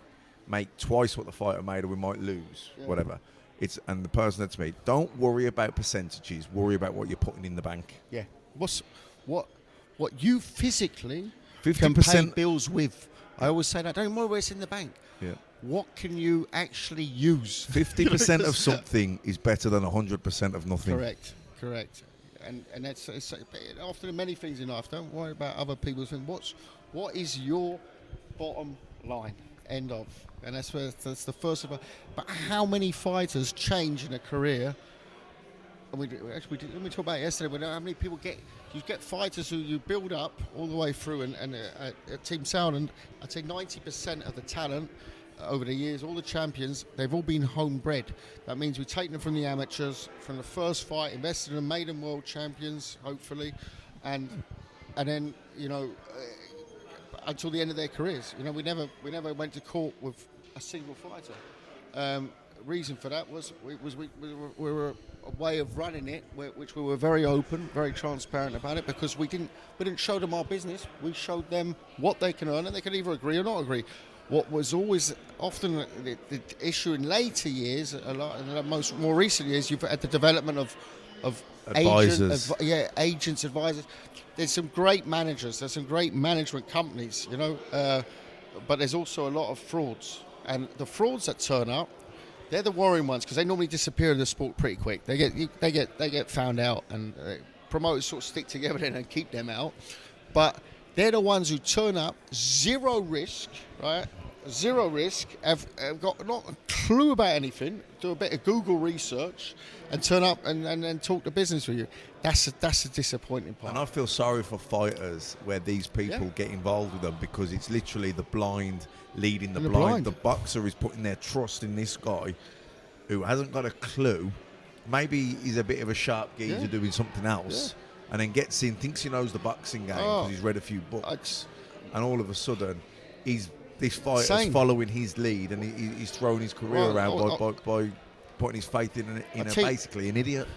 make twice what the fighter made, or we might lose, whatever. And the person said to me, don't worry about percentages, worry about what you're putting in the bank. Yeah. What you physically 50% can pay bills with. I always say that. Don't worry what's in the bank. Yeah. What can you actually use? 50% of something is better than 100% of nothing. Correct. And that's often in many things in life. Don't worry about other people's things. What is your bottom line? End of. And that's the first of all. But how many fighters change in a career? And we talked about it yesterday. How many people you get fighters who you build up all the way through, and at Team Sauerland, I'd say 90% of the talent over the years, all the champions, they've all been homebred. That means we've taken them from the amateurs, from the first fight, invested in them, made them world champions, hopefully, and then, you know, until the end of their careers. You know, we never went to court with a single fighter. Reason for that was we were a way of running it, which we were very open, very transparent about it, because we didn't show them our business. We showed them what they can earn, and they could either agree or not agree. What was always often the issue in later years, a lot in the more recent years, you've had the development of advisors, agents, advisors. There's some great managers, there's some great management companies, you know, but there's also a lot of frauds, and the frauds that turn up, they're the worrying ones because they normally disappear in the sport pretty quick. They get found out, and promoters sort of stick together then and keep them out. But they're the ones who turn up, zero risk, right? Zero risk, have got not a clue about anything, do a bit of Google research, and turn up and then talk the business with you. That's a disappointing part. And I feel sorry for fighters where these people get involved with them, because it's literally the blind leading the blind. The boxer is putting their trust in this guy who hasn't got a clue. Maybe he's a bit of a sharp geezer doing something else, and then gets in, thinks he knows the boxing game because he's read a few books, and all of a sudden this fighter's following his lead, and he's throwing his career around by putting his faith in basically an idiot.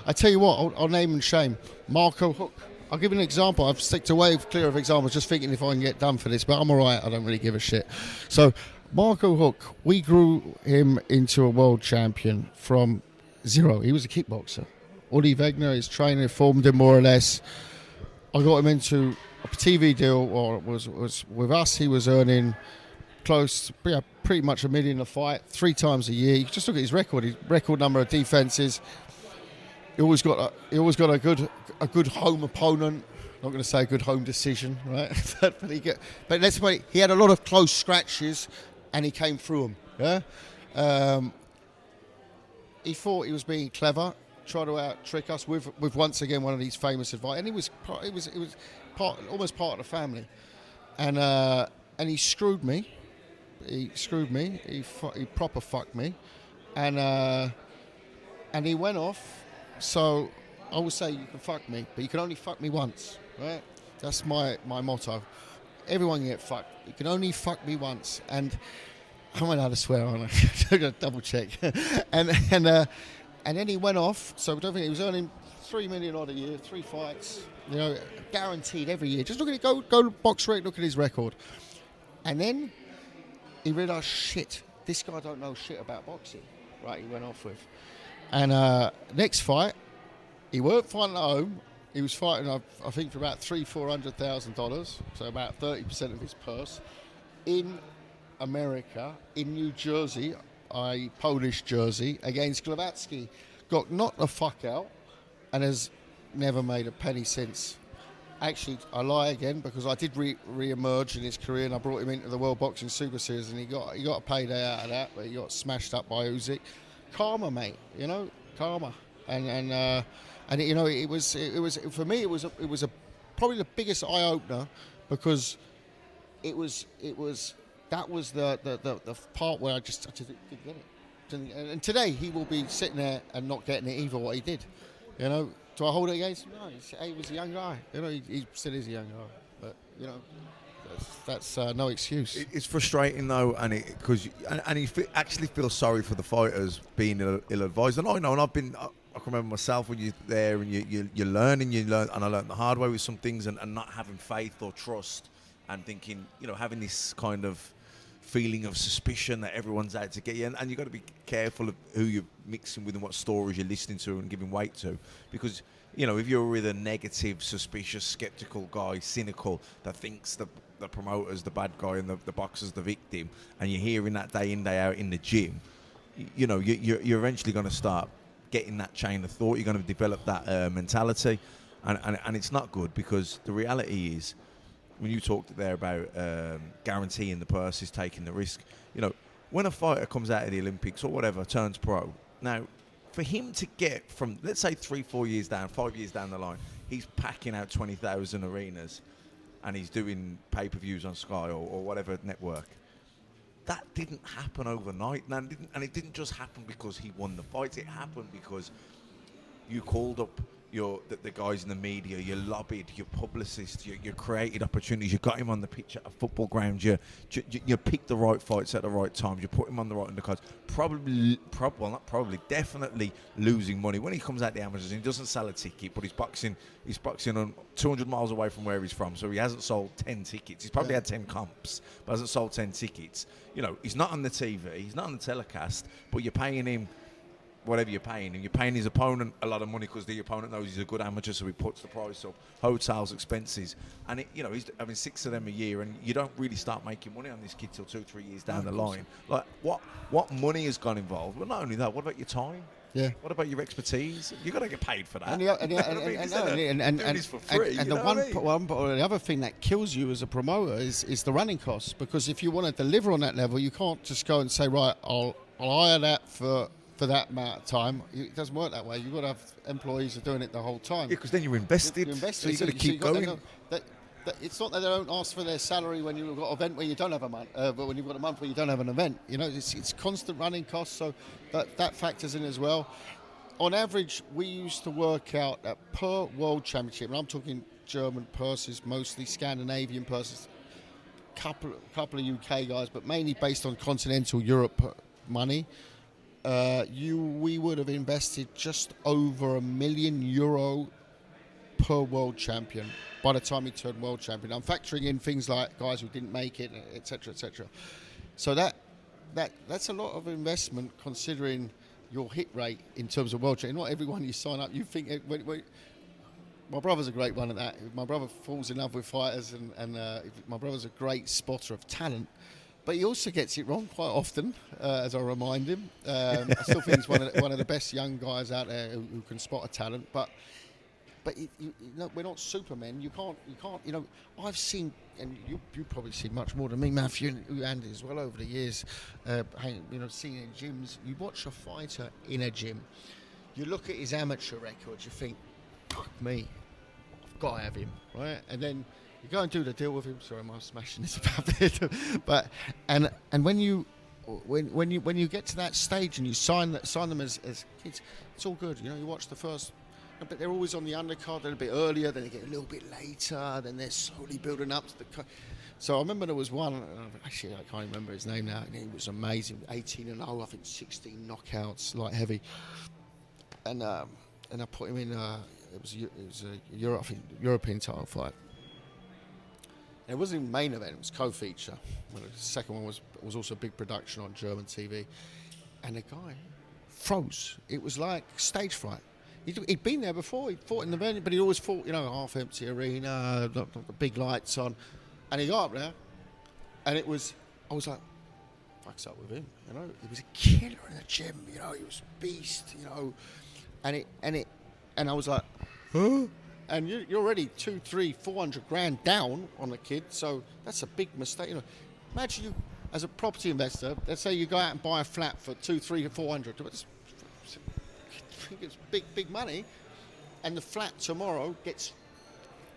I tell you what, I'll name and shame Marco Hook. I'll give you an example. I've sticked away clear of examples, just thinking if I can get done for this, but I'm all right. I don't really give a shit. So Marco Hook, we grew him into a world champion from zero. He was a kickboxer. Udi Wegner, his trainer, formed him more or less. I got him into a TV deal, or was with us. He was earning close, pretty much $1 million a fight, 3 times a year. You just look at his record number of defenses. He always got a good home opponent. Not going to say a good home decision, right? but let's put it, he had a lot of close scratches, and he came through them. Yeah. He thought he was being clever, tried to out-trick us with once again one of these famous advice, and he was almost part of the family, and he screwed me. He proper fucked me, and he went off. So I would say you can fuck me, but you can only fuck me once, right? That's my motto. Everyone can get fucked. You can only fuck me once, and I'm allowed to swear on it. Double check. and then he went off. So I don't think he was earning $3 million odd a year, 3 fights, you know, guaranteed every year. Just look at it, go to BoxRec, look at his record. And then he realised, shit, this guy don't know shit about boxing. Right, he went off with. And next fight, he weren't fighting at home. He was fighting, I think, for about $400,000, so about 30% of his purse, in America, in New Jersey, a Polish Jersey, against Glavatsky. Got knocked the fuck out and has never made a penny since. Actually, I lie again, because I did re-emerge in his career, and I brought him into the World Boxing Super Series, and he got a payday out of that, but he got smashed up by Usyk. Karma, mate, you know, karma. And you know, it was for me, it was probably the biggest eye opener, because that was the part where I just didn't get it. And today he will be sitting there and not getting it either, what he did. You know, do I hold it against him? No, he was a young guy. You know, he still is a young guy. But you know, that's no excuse. It's frustrating though, and you actually feel sorry for the fighters being ill-advised. And I know, and I can remember myself when you're there and you learn, and I learned the hard way with some things, and not having faith or trust, and thinking, you know, having this kind of feeling of suspicion that everyone's out to get you, and you've got to be careful of who you're mixing with and what stories you're listening to and giving weight to, because, you know, if you're with a negative, suspicious, skeptical guy, cynical, that thinks the promoter's the bad guy and the boxer's the victim, and you're hearing that day in, day out in the gym, you know, you're eventually going to start getting that chain of thought. You're going to develop that mentality, and it's not good, because the reality is, when you talked there about guaranteeing the purses, taking the risk, you know, when a fighter comes out of the Olympics or whatever, turns pro, now, for him to get from, let's say, 3-4 years down, 5 years down the line, he's packing out 20,000 arenas and he's doing pay-per-views on Sky or whatever network. That didn't happen overnight, and it didn't just happen because he won the fight. It happened because you called up the guys in the media, you lobbied, you publicists, you created opportunities, you got him on the pitch at a football ground, you picked the right fights at the right times, you put him on the right undercards. Definitely losing money when he comes out the amateurs and he doesn't sell a ticket, but he's boxing on 200 miles away from where he's from, so he hasn't sold 10 tickets. He's probably had 10 comps, but hasn't sold 10 tickets. You know, he's not on the TV, he's not on the telecast, but you're paying him whatever you're paying him. You're paying his opponent a lot of money because the opponent knows he's a good amateur, so he puts the price up. Hotels, expenses, and he's having 6 of them a year, and you don't really start making money on this kid till 2-3 years down the line. Like what money has gone involved? Well, not only that, what about your time? Yeah. What about your expertise? You got to get paid for that. And the other thing that kills you as a promoter is the running costs, because if you want to deliver on that level, you can't just go and say, right, I'll hire that for that amount of time. It doesn't work that way. You've got to have employees who are doing it the whole time. Yeah, because then you're invested. So you've got to keep going. It's not that they don't ask for their salary when you've got an event where you don't have a month, but when you've got a month where you don't have an event. You know, it's constant running costs, so that factors in as well. On average, we used to work out that per World Championship, and I'm talking German purses, mostly Scandinavian purses, couple of UK guys, but mainly based on continental Europe money. We would have invested just over €1 million per world champion by the time he turned world champion. I'm factoring in things like guys who didn't make it, etc., etc. So that's a lot of investment, considering your hit rate in terms of world champion. Not everyone you sign up, you think. My brother's a great one at that. My brother falls in love with fighters, and my brother's a great spotter of talent. But he also gets it wrong quite often, as I remind him. I still think he's one of the best young guys out there who can spot a talent. But we're not supermen. You can't. You know, I've seen, and you've probably seen much more than me, Matthew, and Andy as well over the years. Seeing in gyms. You watch a fighter in a gym. You look at his amateur records. You think, fuck me, I've got to have him, right? And then you go and do the deal with him. Sorry, I'm smashing this about it. But and when you get to that stage and you sign them as kids, it's all good. You know, you watch the first, but they're always on the undercard. They're a bit earlier, then they get a little bit later, then they're slowly building up to the. So I remember there was one. Actually, I can't remember his name now. He was amazing. 18-0, I think 16 knockouts, light heavy. And I put him in. I think, European title fight. And it wasn't even main event; it was co-feature. Well, the second one was also a big production on German TV, and the guy froze. It was like stage fright. He'd been there before. He'd fought in the venue, but he always fought, half-empty arena, the big lights on, and he got up there, and I was like, fuck's up with him, He was a killer in the gym, he was a beast, and I was like, huh? And you're already 200, 300, 400 grand down on the kid, so that's a big mistake. Imagine you, as a property investor, let's say you go out and buy a flat for 200, 300, 400. I think it's big money, and the flat tomorrow gets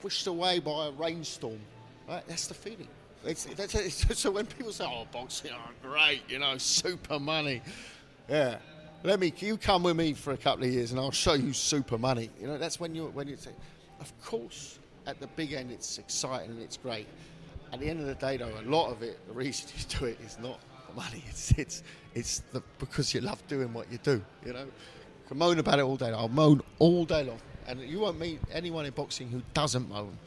pushed away by a rainstorm. Right? That's the feeling. So when people say, "Oh, boxing, great, super money," yeah. You come with me for a couple of years, and I'll show you super money. That's when you say, of course, at the big end, it's exciting and it's great. At the end of the day, though, a lot of it, the reason you do it is not the money. It's because you love doing what you do. Can moan about it all day long. I'll moan all day long. And you won't meet anyone in boxing who doesn't moan.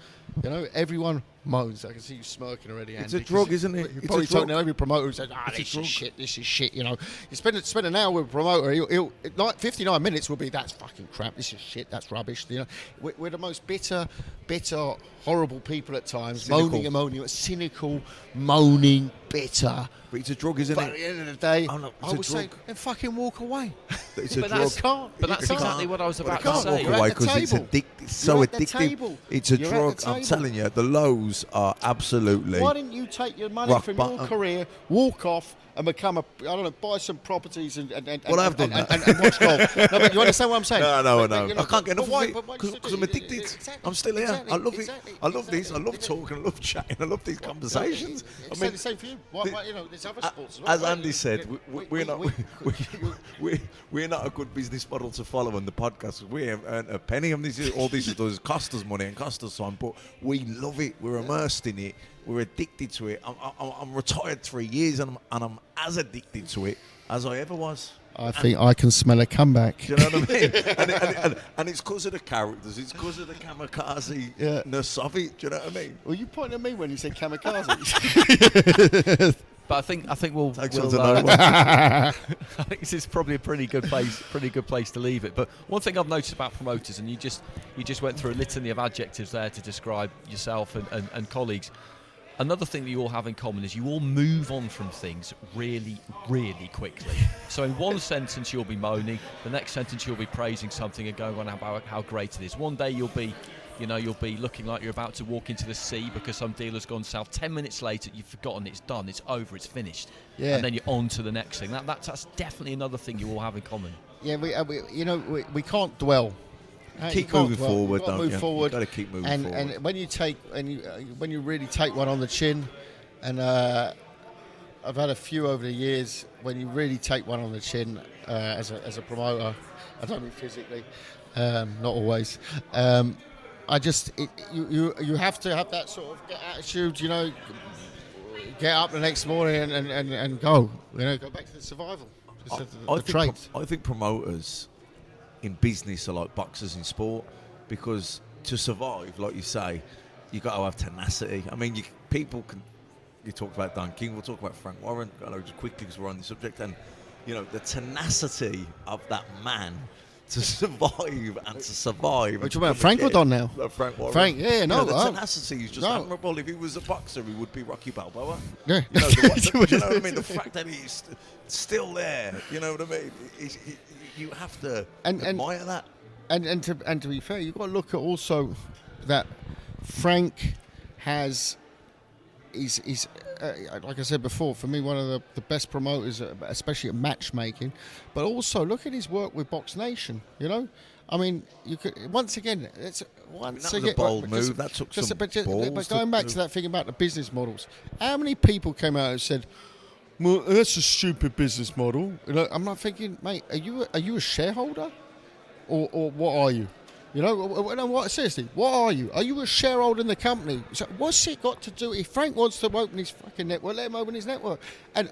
Everyone moans. I can see you smirking already, Andy. It's a drug, isn't it? You probably don't know every promoter who says, this is shit. You spend an hour with a promoter, he'll like 59 minutes will be, that's fucking crap, this is shit, that's rubbish. We're the most bitter, horrible people at times. Cynical. Moaning, cynical, moaning, bitter. But it's a drug, isn't But it? at the end of the day, I would say, then fucking walk away. It's a But drug. that's exactly what I was about to Can't say. walk away because it's table. it's so You're at the addictive. table. It's a You're at drug. the I'm table. telling you, the lows are absolutely. Why didn't you take your money Rock from bottom. your career, walk off, and become buy some properties and Well, I've done that. and watch golf? No, but you understand what I'm saying? No. But, I can't get enough of it why because I'm addicted. Exactly, I'm still here. exactly, I love exactly, it. I love this. I exactly. love talking. I love chatting. I love these conversations. I mean, the same for you. There's other sports as well. as right? Andy said, we're not a good business model to follow on the podcast. We haven't earned a penny. All this does cost us money and cost us time, but we love it. We're immersed in it. We're addicted to it. I'm retired 3 years, and I'm as addicted to it as I ever was. I think I can smell a comeback. Do you know what I mean? and it's because of the characters. It's because of the kamikaze-ness of it. Do you know what I mean? Well, you pointed at me when you said kamikaze. But I think we'll Takes we'll, on to know one. I think this is probably a pretty good place to leave it. But one thing I've noticed about promoters, and you just went through a litany of adjectives there to describe yourself and colleagues. Another thing that you all have in common is you all move on from things really, really quickly. So in one sentence you'll be moaning, the next sentence you'll be praising something and going on about how great it is. One day you'll be looking like you're about to walk into the sea because some dealer's gone south. 10 minutes later, you've forgotten it's done, it's over, it's finished. Yeah. And then you're on to the next thing. That's definitely another thing you all have in common. Yeah, we can't dwell. Keep moving forward, don't you? Move forward. You've got to keep moving forward. And when you really take one on the chin, and I've had a few over the years when you really take one on the chin as a promoter. I don't mean physically, not always. You have to have that sort of attitude, get up the next morning and go, go back to the survival. I think promoters in business are like boxers in sport, because to survive, like you say, you got to have tenacity. I mean, you talked about Don King, we'll talk about Frank Warren, just quickly because we're on the subject, and the tenacity of that man to survive and to survive. What are you talking about, Frank or Don now? Frank Warren. Frank, yeah, no. The tenacity is just admirable. If he was a boxer, he would be Rocky Balboa. Yeah. You know what I mean? The fact that he's still there, you know what I mean? You have to admire that. And to be fair, you've got to look at also that Frank has. He's like I said before, for me, one of the best promoters, especially at matchmaking. But also look at his work with Box Nation. I mean, you could once again. That was a bold move. That took some balls. But going back to that thing about the business models, how many people came out and said, "Well, that's a stupid business model"? I'm not thinking, mate. Are you a shareholder, or what are you? What? Seriously, what are you? Are you a shareholder in the company? So what's it got to do? If Frank wants to open his fucking network, let him open his network. And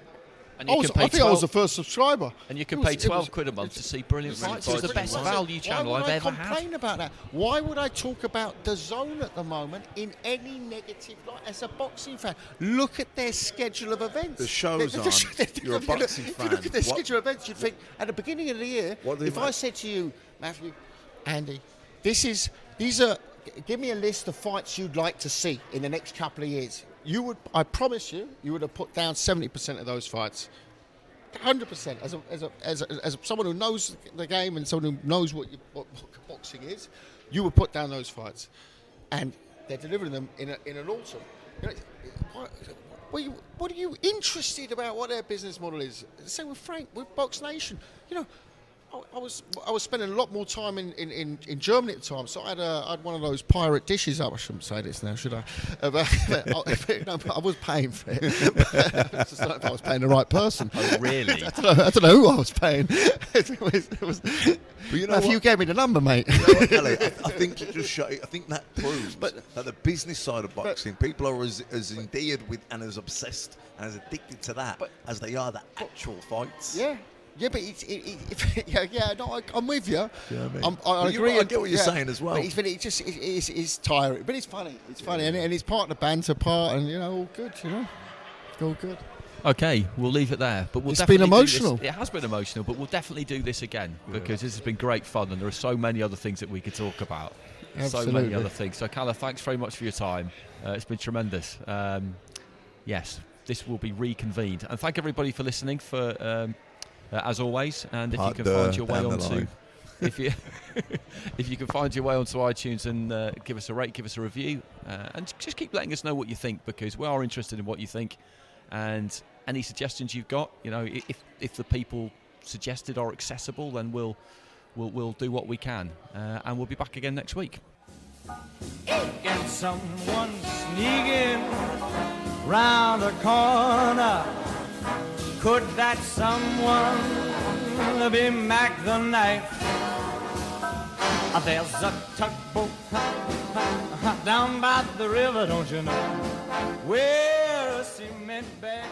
And you can pay I think I was the first subscriber. And you can It was- pay it was- £12 a month to see brilliant fights. It's the best value channel I've ever Why would I complain about that? Why would I talk about the Zone at the moment in any negative light as a boxing fan? Look at their schedule of events. The show's on. You're a boxing If you look fan. at their schedule of events, you'd think at the beginning of the year, What do they if I make? said to you, Matthew, Andy, these are, give me a list of fights you'd like to see in the next couple of years. I promise you would have put down 70% of those fights. 100%. As someone who knows the game and someone who knows what boxing is, you would put down those fights, and they're delivering them in an autumn. You know, what are you interested about what their business model is? Same with Frank, with Box Nation. You know, I was spending a lot more time in Germany at the time, so I had one of those pirate dishes up. I shouldn't say this now, should I? But I was paying for it. It's just like if I was paying the right person. Oh, really? I don't know who I was paying. It was, But you know if you what? gave me the number, mate. You know what, Kalle, I think it just I think that proves that the business side of boxing, people are as endeared with and as obsessed and as addicted to that as they are the actual fights. Yeah, but I'm with you. You know what I mean? I But agree. I get what you're saying as well. But it's tiring, but it's funny. It's funny, and it's part of the banter part, and all good. All good. Okay, we'll leave it there. But we'll It's definitely been do this- emotional. It has been emotional, but we'll definitely do this again because this has been great fun, and there are so many other things that we could talk about. So many Absolutely. other things. So, Kalle, thanks very much for your time. It's been tremendous. Yes, this will be reconvened, and thank everybody for listening. As always, and if you can find your way onto, if you can find your way onto iTunes and give us a rate, give us a review, and just keep letting us know what you think, because we are interested in what you think, and any suggestions you've got. If the people suggested are accessible, then we'll do what we can, and we'll be back again next week. And someone sneaking round a corner. Could that someone be Mac the Knife? There's a tugboat down by the river, don't you know, where a cement bag